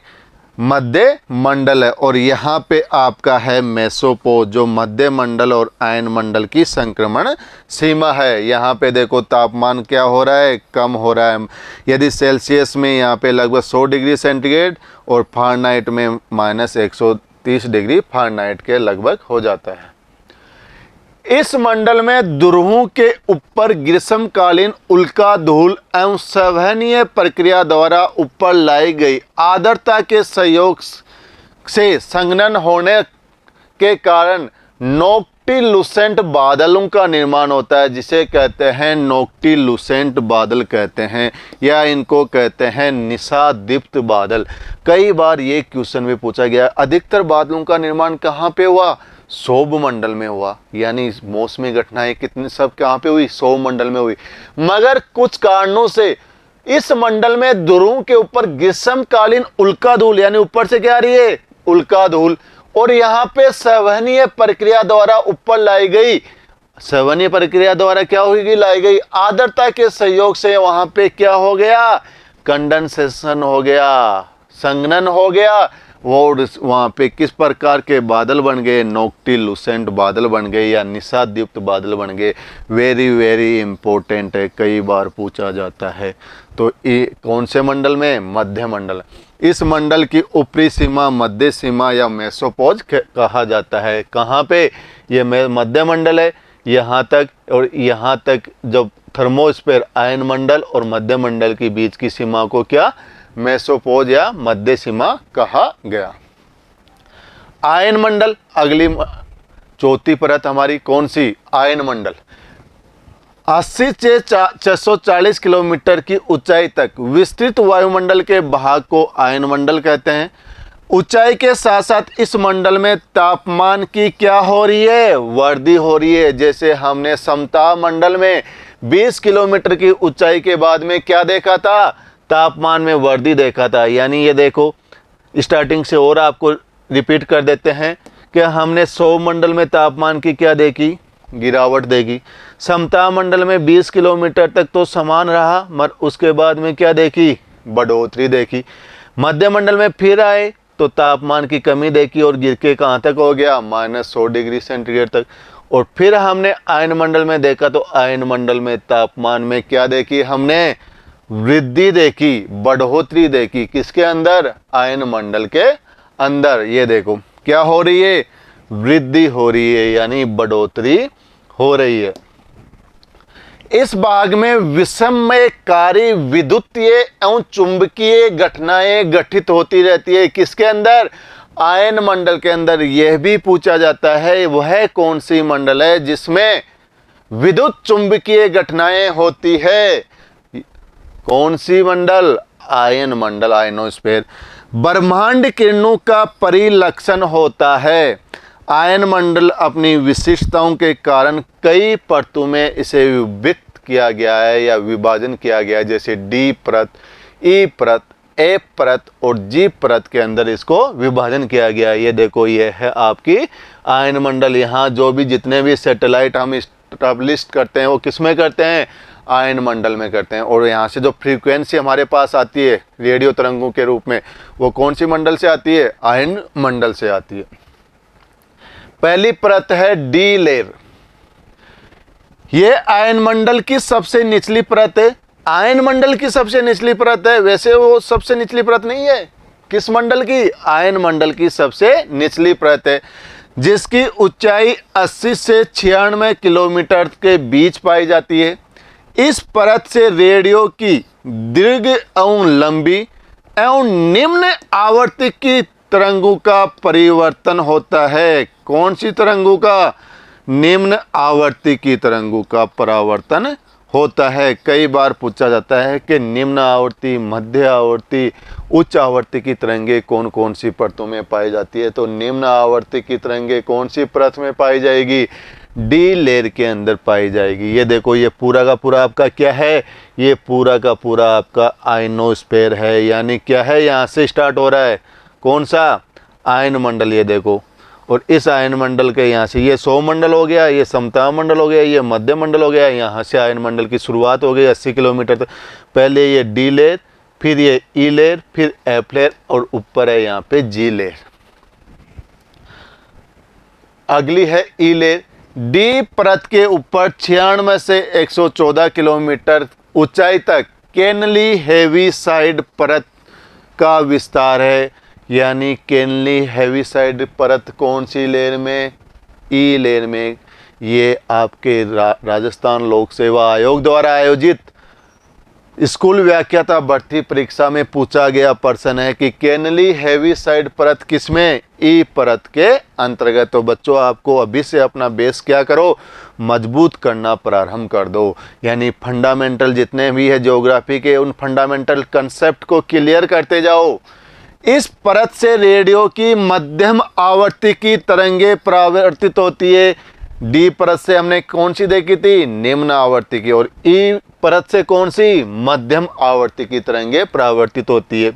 मध्य मंडल है। और यहाँ पे आपका है मेसोपोज, जो मध्य मंडल और आयन मंडल की संक्रमण सीमा है। यहाँ पे देखो तापमान क्या हो रहा है, कम हो रहा है। यदि सेल्सियस में यहाँ पे लगभग 100 डिग्री सेंटीग्रेड और फ़ारेनहाइट में -130 डिग्री फ़ारेनहाइट के लगभग हो जाता है। इस मंडल में ध्रुवों के ऊपर ग्रीष्मकालीन उल्का धूल एवं संवहनीय प्रक्रिया द्वारा ऊपर लाई गई आर्द्रता के सहयोग से संघनन होने के कारण नोक्टिलुसेंट बादलों का निर्माण होता है, जिसे कहते हैं नोक्टिलुसेंट बादल कहते हैं, या इनको कहते हैं निशादीप्त बादल। कई बार ये क्वेश्चन भी पूछा गया, अधिकतर बादलों का निर्माण कहाँ पे हुआ? सौभ मंडल में हुआ। यानी मौसमी घटनाएं कितनी सब कहाँ पे हुई? सौभ मंडल में हुई। मगर कुछ कारणों से इस मंडल में ध्रुवों के ऊपर ग्रीष्मकालीन उल्का धूल, यानी ऊपर से क्या आ रही है? उल्का धूल, और यहाँ पे संवहनीय प्रक्रिया द्वारा ऊपर लाई गई, संवहनीय प्रक्रिया द्वारा क्या होगी? लाई गई आर्द्रता के सहयोग से वहां पे क्या हो गया? कंडेंसेशन हो गया, संघनन हो गया, और वहां पे किस प्रकार के बादल बन गए? नोक्टिलुसेंट बादल बन गए या निशादीप्त बादल बन गए। वेरी वेरी इंपॉर्टेंट है, कई बार पूछा जाता है। तो ये कौन से मंडल में? मध्य मंडल। इस मंडल की ऊपरी सीमा मध्य सीमा या मेसोपोज कहा जाता है। कहाँ पे? ये मध्य मंडल है, यहाँ तक और यहाँ तक जब थर्मोस्फीयर आयन मंडल और मध्य मंडल के बीच की सीमा को क्या? मेसोपोज या मध्य सीमा कहा गया। आयन मंडल, अगली चौथी परत हमारी कौन सी? आयन मंडल। 80 से 640 किलोमीटर की ऊंचाई तक विस्तृत वायुमंडल के भाग को आयन मंडल कहते हैं। ऊंचाई के साथ साथ इस मंडल में तापमान की क्या हो रही है? वृद्धि हो रही है। जैसे हमने समताप मंडल में 20 किलोमीटर की ऊंचाई के बाद में क्या देखा था? तापमान में वृद्धि देखा था। यानी ये देखो, स्टार्टिंग से और आपको रिपीट कर देते हैं कि हमने सौभ मंडल में तापमान की क्या देखी? गिरावट देगी। समताप मंडल में 20 किलोमीटर तक तो समान रहा, मगर उसके बाद में क्या देखी? बढ़ोतरी देखी। मध्य मंडल में फिर आए तो तापमान की कमी देखी और गिर के कहाँ तक हो गया? -100 डिग्री सेंटीग्रेड तक। और फिर हमने आयन मंडल में देखा तो आयन मंडल में तापमान में क्या देखी? हमने वृद्धि देखी, बढ़ोतरी देखी। किसके अंदर? आयन मंडल के अंदर। ये देखो क्या हो रही है? वृद्धि हो रही है, यानी बढ़ोतरी हो रही है। इस भाग में विषमयकारी विद्युतीय एवं चुंबकीय घटनाएं घटित होती रहती है। किसके अंदर? आयन मंडल के अंदर। यह भी पूछा जाता है वह कौन सी मंडल है जिसमें विद्युत चुंबकीय घटनाएं होती है? कौन सी मंडल? आयन मंडल, आयनोस्फीयर। ब्रह्मांड किरणों का परिलक्षण होता है। आयन मंडल अपनी विशिष्टताओं के कारण कई परतों में इसे विभक्त किया गया है या विभाजन किया गया है, जैसे डी परत, ई परत, एफ परत और जी परत के अंदर इसको विभाजन किया गया है। ये देखो, ये है आपकी आयन मंडल। यहाँ जो भी जितने भी सैटेलाइट हम स्टैब्लिश करते हैं वो किस में करते हैं? आयन मंडल में करते हैं। और यहाँ से जो फ्रीक्वेंसी हमारे पास आती है रेडियो तरंगों के रूप में, वो कौन सी मंडल से आती है? आयन मंडल से आती है। पहली परत है डी लेयर। ये आयन मंडल की सबसे निचली परत है। आयन मंडल की सबसे निचली परत है, वैसे वो सबसे निचली परत नहीं है। किस मंडल की? आयन मंडल की सबसे निचली परत है, जिसकी ऊंचाई 80 से 96 किलोमीटर के बीच पाई जाती है। इस परत से रेडियो की दीर्घ एवं लंबी एवं निम्न आवृत्ति की तरंगों का परिवर्तन होता है। कौन सी तरंगों का? निम्न आवृत्ति की तरंगों का परावर्तन होता है। कई बार पूछा जाता है कि निम्न आवृत्ति, मध्य आवृत्ति, उच्च आवृत्ति की तरंगें कौन कौन सी परतों में पाई जाती है? तो निम्न आवृत्ति की तरंगें कौन सी परत में पाई जाएगी? डी लेयर के अंदर पाई जाएगी। ये देखो, ये पूरा का पूरा आपका क्या है? ये पूरा का पूरा आपका आयनोस्फीयर है। यानी क्या है? यहाँ से स्टार्ट हो रहा है कौन सा? आयन मंडल। ये देखो, और इस आयन मंडल के यहाँ से ये सौभ मंडल हो गया, ये समताप मंडल हो गया, ये मध्य मंडल हो गया। यहाँ से आयन मंडल की शुरुआत हो गई 80 किलोमीटर तक। पहले ये डी लेयर, फिर ये ई लेयर, फिर एफ लेयर और ऊपर है यहाँ पे जी लेयर। अगली है ई लेयर। डी परत के ऊपर 96 से 114 किलोमीटर ऊंचाई तक केनली हेवीसाइड परत का विस्तार है। यानी केनली हेवीसाइड परत कौन सी लेयर में? ई लेयर में। ये आपके राजस्थान लोक सेवा आयोग द्वारा आयोजित स्कूल व्याख्याता भर्ती परीक्षा में पूछा गया प्रश्न है कि केनली हेविसाइड परत किसमें? ई परत के अंतर्गत। तो बच्चों आपको अभी से अपना बेस क्या करो, मजबूत करना प्रारंभ कर दो। यानी फंडामेंटल जितने भी है ज्योग्राफी के, उन फंडामेंटल कंसेप्ट को क्लियर करते जाओ। इस परत से रेडियो की मध्यम आवृत्ति की तरंगे परावर्तित होती है। डी परत से हमने कौन सी देखी थी? निम्न आवृत्ति की। और ई परत से कौन सी? मध्यम आवृत्ति की तरंगे परावर्तित होती है।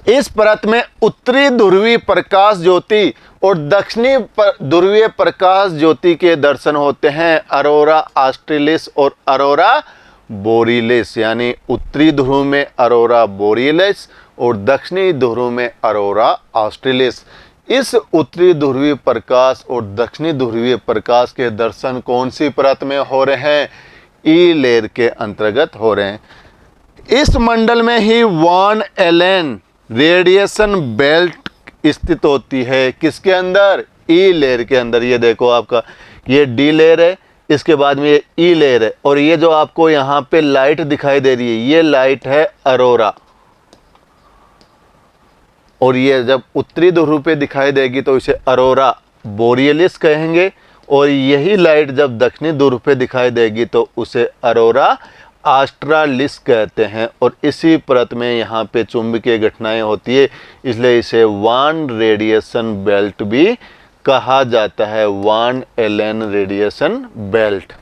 इस परत में उत्तरी ध्रुवीय प्रकाश ज्योति और दक्षिणी ध्रुवीय प्रकाश ज्योति के दर्शन होते हैं, अरोरा ऑस्ट्रेलिस और अरोरा बोरियलिस। यानी उत्तरी ध्रुव में अरोरा बोरियलिस और दक्षिणी ध्रुव में अरोरा ऑस्ट्रेलिस। इस उत्तरी ध्रुवीय प्रकाश और दक्षिणी ध्रुवीय प्रकाश के दर्शन कौन सी परत में हो रहे हैं? ई लेयर के अंतर्गत हो रहे हैं। इस मंडल में ही वान एलेन रेडिएशन बेल्ट स्थित होती है। किसके अंदर? ई लेयर के अंदर। ये देखो आपका ये डी लेयर है, इसके बाद में ये ई लेयर है, और ये जो आपको यहाँ पे लाइट दिखाई दे रही है, ये लाइट है अरोरा। और ये जब उत्तरी ध्रुव पे दिखाई देगी तो इसे अरोरा बोरियलिस कहेंगे, और यही लाइट जब दक्षिणी ध्रुव पे दिखाई देगी तो उसे अरोरा ऑस्ट्रालिस कहते हैं। और इसी परत में यहाँ पे चुंबकीय घटनाएं होती है, इसलिए इसे वान रेडिएशन बेल्ट भी कहा जाता है, वान एलेन रेडिएशन बेल्ट।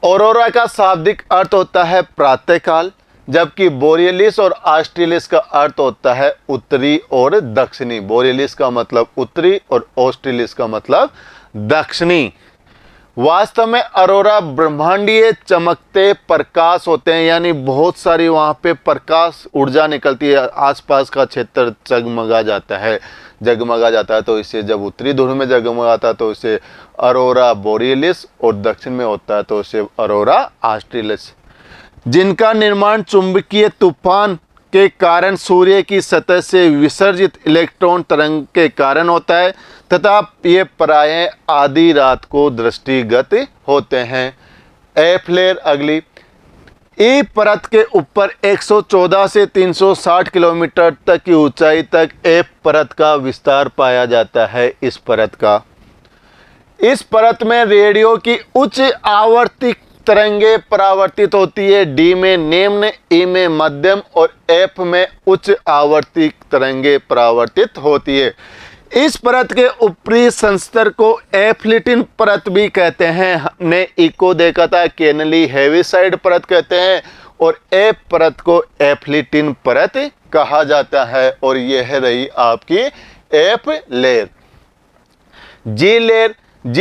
ऑरोरा का शाब्दिक अर्थ होता है प्रातःकाल, जबकि बोरियलिस और ऑस्ट्रेलिस का अर्थ होता है उत्तरी और दक्षिणी। बोरियलिस का मतलब उत्तरी और ऑस्ट्रेलिस का मतलब दक्षिणी। वास्तव में अरोरा ब्रह्मांडीय चमकते प्रकाश होते हैं, यानी बहुत सारी वहाँ पे प्रकाश ऊर्जा निकलती है, आसपास का क्षेत्र जगमगा जाता है, तो इसे जब उत्तरी ध्रुव में जगमगाता है तो इसे अरोरा बोरियलिस, और दक्षिण में होता है तो इसे अरोरा ऑस्ट्रेलिस, जिनका निर्माण चुंबकीय तूफान के कारण सूर्य की सतह से विसर्जित इलेक्ट्रॉन तरंग के कारण होता है, तथा ये प्रायः आधी रात को दृष्टिगत होते हैं। एफ लेयर अगली। ई परत के ऊपर 114 से 360 किलोमीटर तक की ऊंचाई तक एफ परत का विस्तार पाया जाता है। इस परत में रेडियो की उच्च आवर्ती तरंगे परावर्तित होती है। डी में निम्न, ई में मध्यम और एफ में उच्च आवर्ती तरंगे परावर्तित होती है। इस परत के ऊपरी संस्तर को एफ्लिटिन परत भी कहते हैं। हमने ई को देखा था, केनली हेविसाइड परत कहते हैं, और एफ परत को एफ्लिटिन परत कहा जाता है। और यह रही आपकी एफ लेयर। जी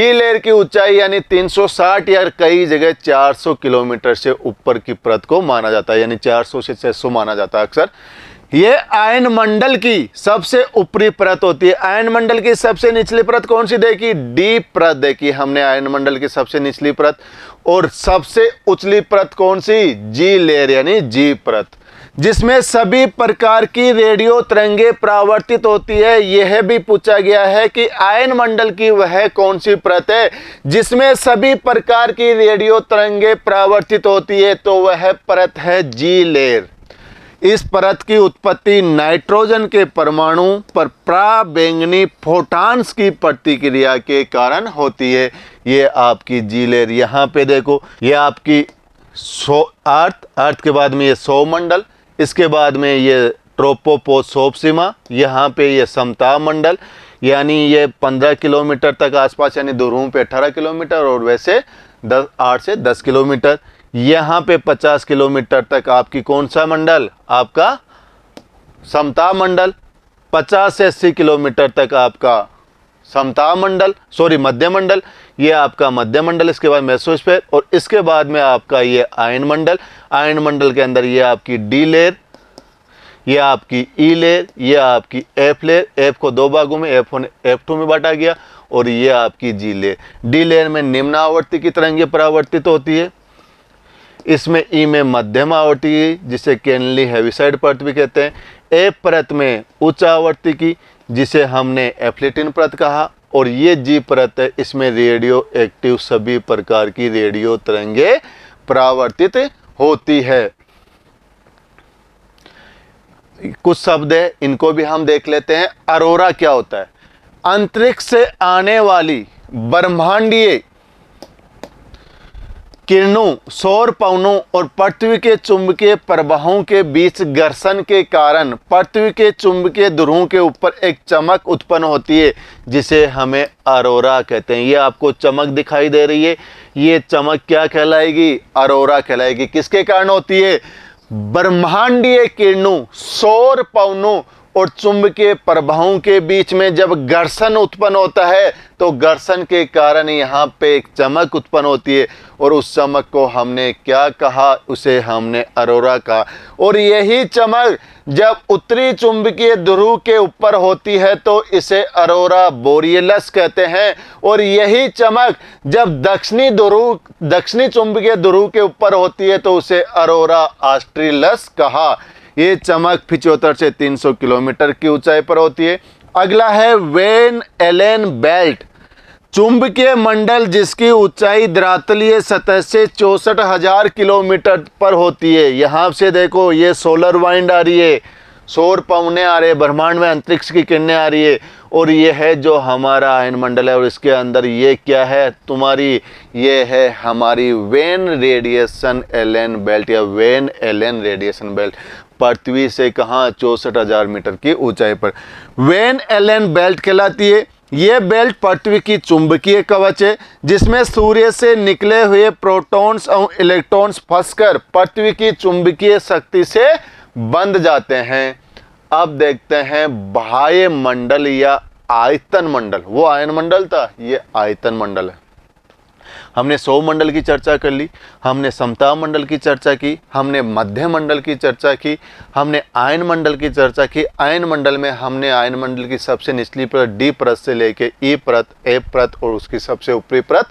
लेयर की ऊंचाई यानी 360 या कई जगह 400 किलोमीटर से ऊपर की परत को माना जाता है, यानी 400 से 600 माना जाता है अक्सर। ये आयन मंडल की सबसे ऊपरी परत होती है। आयन मंडल की सबसे निचली परत कौन सी देखी? डी परत देखी हमने, आयन मंडल की सबसे निचली परत। और सबसे उचली परत कौन सी? जी लेयर यानी जी परत, जिसमें सभी प्रकार की रेडियो तरंगे परावर्तित होती है। यह भी पूछा गया है कि आयन मंडल की वह कौन सी परत है जिसमें सभी प्रकार की रेडियो तरंगे परावर्तित होती है, तो वह परत है जी लेयर। इस परत की उत्पत्ति नाइट्रोजन के परमाणु पर पराबैंगनी फोटॉन्स की प्रतिक्रिया के कारण होती है। ये आपकी जी लेयर। यहाँ पे देखो, ये आपकी अर्थ के बाद में ये सौमंडल, इसके बाद में ये ट्रोपोपोसोपसिमा, यहाँ पे ये समताप मंडल, यानी ये 15 किलोमीटर तक आसपास, यानी ध्रुवों पे 18 किलोमीटर और वैसे 8 से 10 किलोमीटर। यहाँ पे 50 किलोमीटर तक आपकी कौन सा मंडल? आपका समताप मंडल। 50 से 80 किलोमीटर तक आपका समताप मंडल, मध्य मंडल, ये आपका मध्य मंडल। इसके बाद मेसोस्फीयर, और इसके बाद में आपका ये आयन मंडल। आयन मंडल के अंदर ये आपकी डी लेयर, ये आपकी ई लेयर, ये आपकी एफ लेयर। एफ को दो भागों में F1 F2 में बांटा गया, और ये आपकी जी लेयर। डी लेयर में निम्न आवृत्ति की तरंगे परावर्तित होती है। इसमें ई में मध्यम आवृत्ति, जिसे केनली हेविसाइड परत भी कहते हैं। एफ परत में उच्च आवृत्ति की, जिसे हमने एफ्लिटिन परत कहा, और ये जी परत है, इसमें रेडियो एक्टिव सभी प्रकार की रेडियो तरंगे परावर्तित होती है। कुछ शब्द है, इनको भी हम देख लेते हैं। अरोरा क्या होता है? अंतरिक्ष से आने वाली ब्रह्मांडीय किरणों, सौर पवनों और पृथ्वी के चुंबकीय प्रवाहों के बीच घर्षण के कारण पृथ्वी के चुंबकीय ध्रुवों के ऊपर एक चमक उत्पन्न होती है, जिसे हमें अरोरा कहते हैं। ये आपको चमक दिखाई दे रही है, ये चमक क्या कहलाएगी? अरोरा कहलाएगी। किसके कारण होती है? ब्रह्मांडीय किरणों, सौर पवनों और चुंबकीय प्रवाहों के बीच में जब घर्षण उत्पन्न होता है तो घर्षण के कारण यहाँ पे एक चमक उत्पन्न होती है, और उस चमक को हमने क्या कहा? उसे हमने अरोरा कहा। और यही चमक जब उत्तरी चुंबकीय ध्रुव के ऊपर होती है तो इसे अरोरा बोरियलस कहते हैं, और यही चमक जब दक्षिणी चुंबकीय ध्रुव के ऊपर होती है तो उसे अरोरा ऑस्ट्रेलिस कहा। ये चमक 75 से 300 किलोमीटर की ऊंचाई पर होती है। अगला है वेन एलेन बेल्ट, चुंबकीय मंडल जिसकी ऊंचाई धरातलीय सतह से 64,000 किलोमीटर पर होती है। यहाँ से देखो, ये सोलर वाइंड आ रही है, सौर पवनें आ रहे हैं, ब्रह्मांड में अंतरिक्ष की किरणें आ रही है, और ये है जो हमारा आयन मंडल है, और इसके अंदर ये क्या है तुम्हारी? ये है हमारी वेन रेडिएशन एलेन बेल्ट या वेन एलेन रेडिएशन बेल्ट। पृथ्वी से कहाँ? 64,000 मीटर की ऊंचाई पर वेन एलेन बेल्ट कहलाती है। ये बेल्ट पृथ्वी की चुंबकीय कवच है, जिसमें सूर्य से निकले हुए प्रोटॉन्स और इलेक्ट्रॉन्स फंसकर पृथ्वी की चुंबकीय शक्ति से बंध जाते हैं। अब देखते हैं बाह्य मंडल या आयतन मंडल। वो आयन मंडल था, ये आयतन मंडल है। हमने सौर मंडल की चर्चा कर ली, हमने समताप मंडल की चर्चा की, हमने मध्य मंडल की चर्चा की, हमने आयन मंडल की चर्चा की। आयन मंडल में हमने आयन मंडल की सबसे निचली परत डी परत से लेके ई परत, एफ परत और उसकी सबसे ऊपरी परत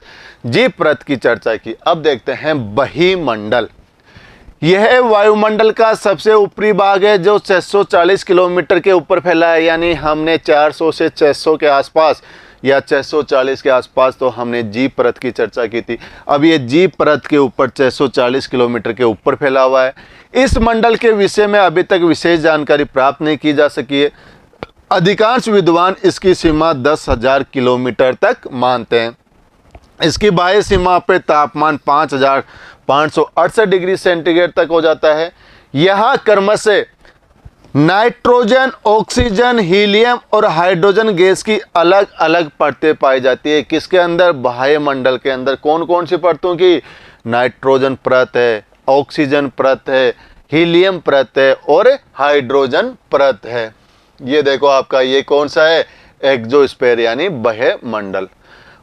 जी परत की चर्चा की। अब देखते हैं बहिमंडल। यह वायुमंडल का सबसे ऊपरी भाग है जो 640 किलोमीटर के ऊपर फैला है, यानी हमने 400 से 600 के आसपास या 640 के आसपास तो हमने जी परत की चर्चा की थी। अब ये जी परत के ऊपर 640 किलोमीटर के ऊपर फैला हुआ है। इस मंडल के विषय में अभी तक विशेष जानकारी प्राप्त नहीं की जा सकी है। अधिकांश विद्वान इसकी सीमा 10,000 किलोमीटर तक मानते हैं। इसकी बाह्य सीमा पे तापमान 5,568 डिग्री सेंटीग्रेड तक हो जाता है। यहाँ क्रमशः नाइट्रोजन, ऑक्सीजन, हीलियम और हाइड्रोजन गैस की अलग अलग परतें पाई जाती है। किसके अंदर? बाह्य मंडल के अंदर। कौन कौन सी परतों की? नाइट्रोजन परत है, ऑक्सीजन परत है, हीलियम परत है और हाइड्रोजन परत है। ये देखो आपका ये कौन सा है? एक्सोस्फीयर यानी बाह्य मंडल।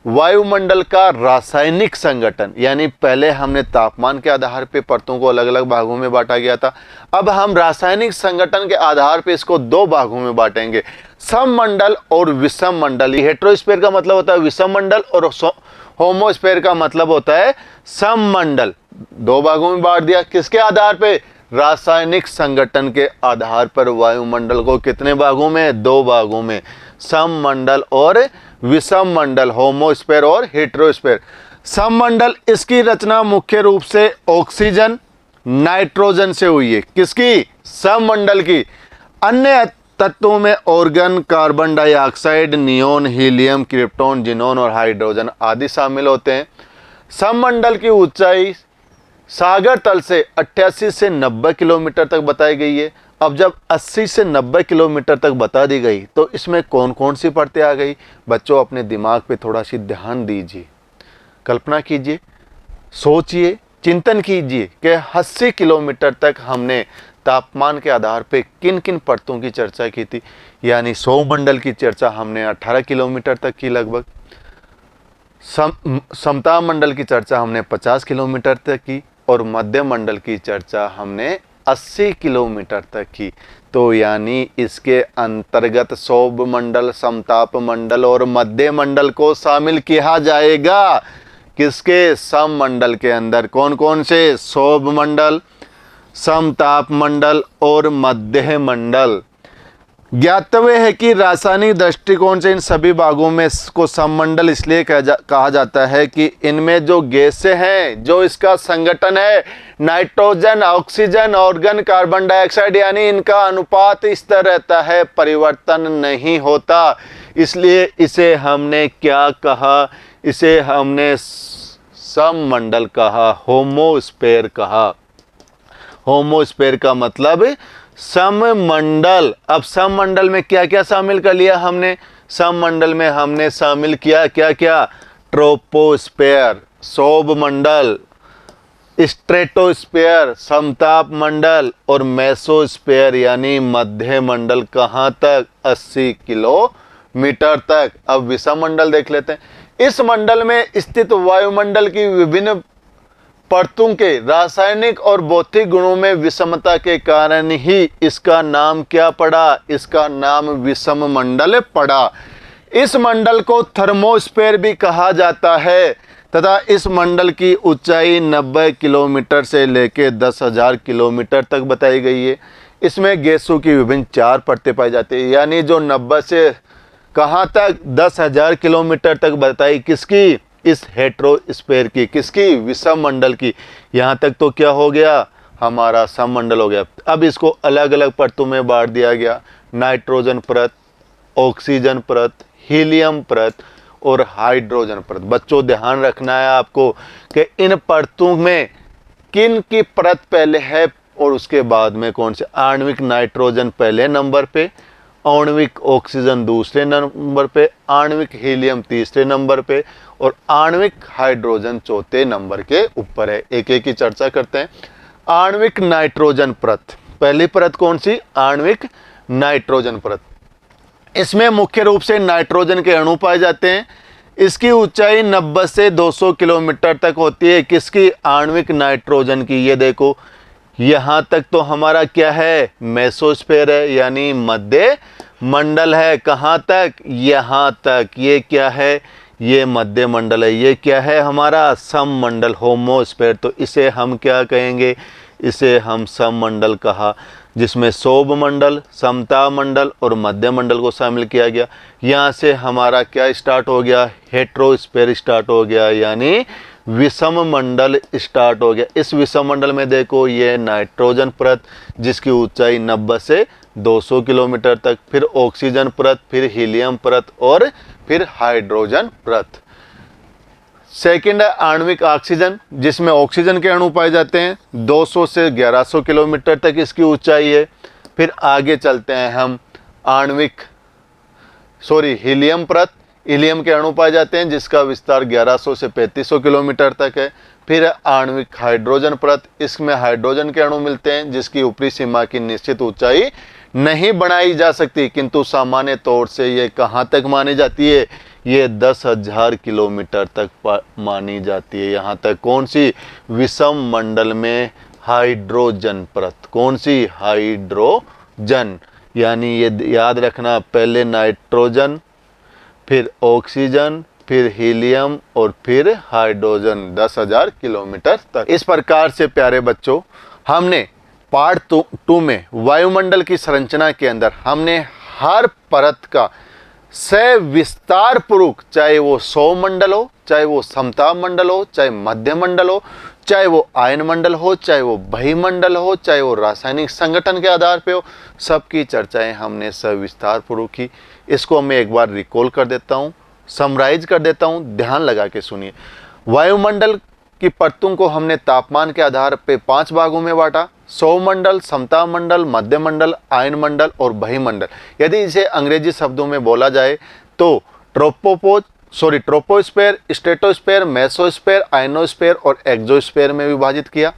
वायुमंडल का रासायनिक संगठन, यानी पहले हमने तापमान के आधार पे परतों को अलग अलग भागों में बांटा गया था। अब हम रासायनिक संगठन के आधार पे इसको दो भागों में बांटेंगे, सममंडल और विषम मंडल। हेट्रोस्फीयर का मतलब होता है विषम मंडल और होमोस्फीयर का मतलब होता है सममंडल। दो भागों में बांट दिया। किसके आधार पे? रासायनिक संगठन के आधार पर वायुमंडल को कितने भागों में? दो भागों में, सममंडल और विषम मंडल, होमोस्फीयर और हेट्रोस्फीयर। सममंडल, इसकी रचना मुख्य रूप से ऑक्सीजन, नाइट्रोजन से हुई है। किसकी? सममंडल की। अन्य तत्वों में organ, carbon dioxide, neon, helium, krypton, xenon और हाइड्रोजन आदि शामिल होते हैं। सममंडल की ऊंचाई सागर तल से 88 से 90 किलोमीटर तक बताई गई है। अब जब 80 से 90 किलोमीटर तक बता दी गई तो इसमें कौन कौन सी परतें आ गई? बच्चों अपने दिमाग पे थोड़ा सी ध्यान दीजिए, कल्पना कीजिए, सोचिए, चिंतन कीजिए कि 80 किलोमीटर तक हमने तापमान के आधार पे किन किन परतों की चर्चा की थी। यानी सौरमंडल की चर्चा हमने 18 किलोमीटर तक की लगभग। समताप मंडल की चर्चा हमने 50 किलोमीटर तक की और मध्य मंडल की चर्चा हमने 80 किलोमीटर तक की। तो यानी इसके अंतर्गत सौर मंडल, समताप मंडल और मध्य मंडल को शामिल किया जाएगा। किसके? सममंडल के अंदर। कौन कौन से? सौर मंडल, समताप मंडल और मध्य मंडल। ज्ञातव्य है कि रासायनिक दृष्टिकोण से इन सभी भागों में को सममंडल इसलिए कहा जाता है कि इनमें जो गैसें हैं, जो इसका संगठन है, nitrogen, oxygen, organ, carbon dioxide, यानी इनका अनुपात इस तरह रहता है, परिवर्तन नहीं होता। इसलिए इसे हमने क्या कहा? इसे हमने सममंडल कहा, होमोस्फेयर कहा। होमोस्फेयर का मतलब सममंडल। अब सममंडल में क्या क्या शामिल कर लिया हमने? सममंडल में हमने शामिल किया क्या क्या? ट्रोपोस्फेयर, सौरमंडल, स्ट्रेटोस्फेयर, समताप मंडल, और मेसोस्फेयर यानी मध्य मंडल। कहाँ तक? 80 किलोमीटर तक। अब विषम मंडल देख लेते हैं। इस मंडल में स्थित वायुमंडल की विभिन्न परतों के रासायनिक और भौतिक गुणों में विषमता के कारण ही इसका नाम क्या पड़ा? इसका नाम विषम मंडल पड़ा। इस मंडल को थर्मोस्फेयर भी कहा जाता है तथा इस मंडल की ऊंचाई 90 किलोमीटर से लेकर 10,000 किलोमीटर तक बताई गई है। इसमें गैसों की विभिन्न 4 परतें पाई जाती है, यानी जो 90 से कहाँ तक? 10,000 किलोमीटर तक बताई। किसकी? इस हेट्रोस्फेयर की। किसकी? विषम मंडल की। यहाँ तक तो क्या हो गया? हमारा सममंडल हो गया। अब इसको अलग अलग परतों में बांट दिया गया। नाइट्रोजन परत, ऑक्सीजन परत, हीलियम परत और हाइड्रोजन परत। बच्चों ध्यान रखना है आपको कि इन परतों में किन की परत पहले है और उसके बाद में कौन से। आणविक नाइट्रोजन पहले नंबर पे, आणविक ऑक्सीजन दूसरे नंबर पे, आणविक हीलियम तीसरे नंबर पे और आणविक हाइड्रोजन चौथे नंबर के ऊपर है। एक एक की चर्चा करते हैं। आणविक नाइट्रोजन परत, पहली परत कौन सी? आणविक नाइट्रोजन परत। इसमें मुख्य रूप से नाइट्रोजन के अणु पाए जाते हैं। इसकी ऊंचाई 90 से 200 किलोमीटर तक होती है। किसकी? आणविक नाइट्रोजन की। ये देखो यहाँ तक तो हमारा क्या है? मेसोस्फेयर है, यानी मध्य मंडल है। कहाँ तक? यहाँ तक। ये क्या है? ये मध्य मंडल है। ये क्या है? हमारा सममंडल, होमोस्फेयर। तो इसे हम क्या कहेंगे? इसे हम सममंडल कहा, जिसमें सौरमंडल, समताप मंडल और मध्य मंडल को शामिल किया गया। यहाँ से हमारा क्या स्टार्ट हो गया? हेट्रोस्फेयर स्टार्ट हो गया, यानी विषम मंडल स्टार्ट हो गया। इस विषम मंडल में देखो ये नाइट्रोजन परत जिसकी ऊंचाई 90 से 200 किलोमीटर तक, फिर ऑक्सीजन परत, फिर हीलियम परत और फिर हाइड्रोजन परत। सेकंड है आणविक ऑक्सीजन, जिसमें ऑक्सीजन के अणु पाए जाते हैं। 200 से 1100 किलोमीटर तक इसकी ऊंचाई है। फिर आगे चलते हैं हम हीलियम परत। हीलियम के अणु पाए जाते हैं जिसका विस्तार 1100 से 3500 किलोमीटर तक है। फिर आणविक हाइड्रोजन परत, इसमें हाइड्रोजन के अणु मिलते हैं जिसकी ऊपरी सीमा की निश्चित ऊंचाई नहीं बनाई जा सकती, किंतु सामान्य तौर से ये कहाँ तक मानी जाती है? ये 10,000 किलोमीटर तक मानी जाती है। यहाँ तक कौन सी? विषम मंडल में हाइड्रोजन परत। कौन सी? हाइड्रोजन। यानी ये याद रखना, पहले नाइट्रोजन, फिर ऑक्सीजन, फिर हीलियम और फिर हाइड्रोजन। 10,000 किलोमीटर तक। इस प्रकार से प्यारे बच्चों, हमने पार्ट 2 में वायुमंडल की संरचना के अंदर हमने हर परत का सविस्तार पूर्वक, चाहे वो सौरमंडल हो, चाहे वो समताप मंडल हो, चाहे मध्य मंडल हो, चाहे वो आयन मंडल हो, चाहे वो बहिमंडल हो, चाहे वो रासायनिक संगठन के आधार पे हो, सबकी चर्चाएं हमने सविस्तार पूर्वक की। इसको मैं एक बार रिकॉल कर देता हूँ, समराइज कर देता हूँ, ध्यान लगा के सुनिए। वायुमंडल की परतों को हमने तापमान के आधार पे 5 भागों में बांटा। सौरमंडल, समताप मंडल, मध्य मंडल, आयन मंडल और बहिमंडल। यदि इसे अंग्रेजी शब्दों में बोला जाए तो ट्रोपोस्फेयर, स्ट्रेटोस्फेयर, मेसोस्फेयर, आयनोस्फेयर और एक्सोस्फेयर में विभाजित किया।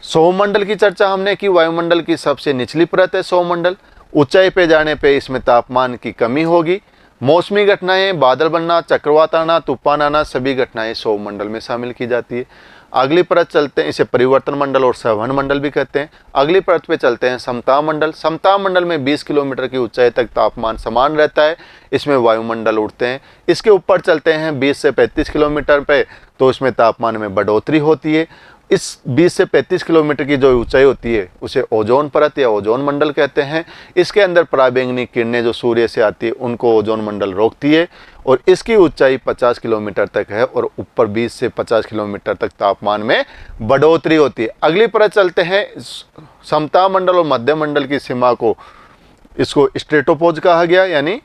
सौरमंडल की चर्चा हमने की। वायुमंडल की सबसे निचली परत है सौरमंडल। ऊंचाई पे जाने पे इसमें तापमान की कमी होगी। मौसमी घटनाएं, बादल बनना, चक्रवात आना, तूफान आना, सभी घटनाएं सौरमंडल में शामिल की जाती है। अगली परत चलते हैं, इसे परिवर्तन मंडल और संवहन मंडल भी कहते हैं। अगली परत पे चलते हैं समताप मंडल। समताप मंडल में 20 किलोमीटर की ऊंचाई तक तापमान समान रहता है, इसमें वायुमंडल उड़ते हैं। इसके ऊपर चलते हैं 20 से 35 किलोमीटर पे, तो इसमें तापमान में बढ़ोतरी होती है। इस 20 से 35 किलोमीटर की जो ऊंचाई होती है उसे ओजोन परत या ओजोन मंडल कहते हैं। इसके अंदर पराबैंगनी किरणें जो सूर्य से आती है उनको ओजोन मंडल रोकती है और इसकी ऊंचाई 50 किलोमीटर तक है और ऊपर 20 से 50 किलोमीटर तक तापमान में बढ़ोतरी होती है। अगली परत चलते हैं, समताप मंडल और मध्य मंडल की सीमा को, इसको स्ट्रेटोपोज कहा गया यानी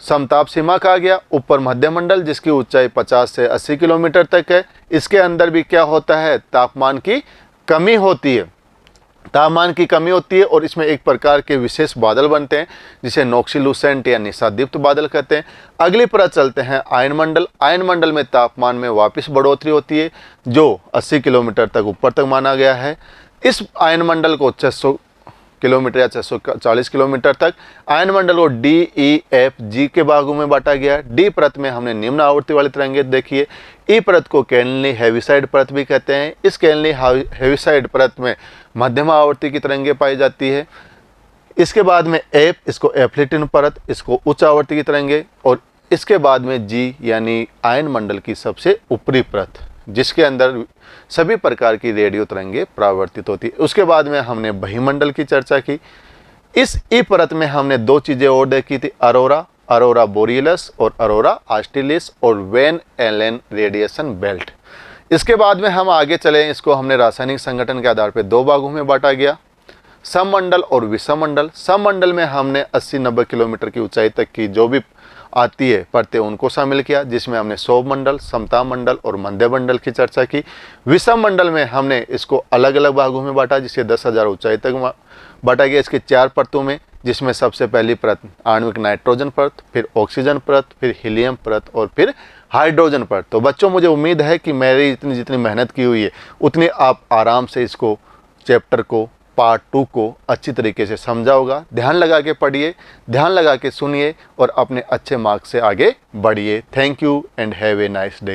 समताप सीमा कहा गया। ऊपर मध्य मंडल जिसकी ऊंचाई 50 से 80 किलोमीटर तक है। इसके अंदर भी क्या होता है, तापमान की कमी होती है, तापमान की कमी होती है और इसमें एक प्रकार के विशेष बादल बनते हैं जिसे नोक्सिलुसेंट या निशादीप्त बादल कहते हैं। अगली परत चलते हैं आयन मंडल। आयन मंडल में तापमान में वापस बढ़ोतरी होती है जो 80 किलोमीटर तक ऊपर तक माना गया है। इस आयन मंडल को 600 किलोमीटर या 640 किलोमीटर तक आयन मंडल को डी, ई, एफ, जी के भागों में बांटा गया। डी परत में हमने निम्न आवृत्ति वाले तरंगे देखी है। ई परत को कैल्नी हेविसाइड परत भी कहते हैं। इस कैल्नी हेविसाइड परत में मध्यम आवृत्ति की तरंगे पाई जाती है। इसके बाद में एफ, इसको एफ्लेटिन परत, इसको उच्च आवृत्ति की तरंगे, और इसके बाद में जी यानी आयन मंडल की सबसे ऊपरी परत जिसके अंदर सभी प्रकार की रेडियो तरंगे परावर्तित होती है। उसके बाद में हमने बहिमंडल की चर्चा की। इस ई परत में हमने दो चीजें और देखी थी, अरोरा बोरियलस और अरोरा ऑस्ट्रेलिस और वेन एलन रेडिएशन बेल्ट। इसके बाद में हम आगे चले, इसको हमने रासायनिक संगठन के आधार पर दो भागों में बांटा गया, सममंडल और विषममंडल। सममंडल में हमने 80-90 किलोमीटर की ऊंचाई तक की जो भी आती है परतें उनको शामिल किया, जिसमें हमने सौभ मंडल, समताप मंडल और मध्य मंडल की चर्चा की। विषम मंडल में हमने इसको अलग अलग भागों में बांटा जिसे 10,000 ऊंचाई तक बांटा गया इसके 4 परतों में, जिसमें सबसे पहली परत आणविक नाइट्रोजन परत, फिर ऑक्सीजन परत, फिर हीलियम परत और फिर हाइड्रोजन परत। तो बच्चों, मुझे उम्मीद है कि मेरी जितनी मेहनत की हुई है उतनी आप आराम से इसको चैप्टर को पार्ट 2 को अच्छी तरीके से समझा होगा। ध्यान लगा के पढ़िए, ध्यान लगा के सुनिए और अपने अच्छे मार्क्स से आगे बढ़िए। Thank you and have a nice day.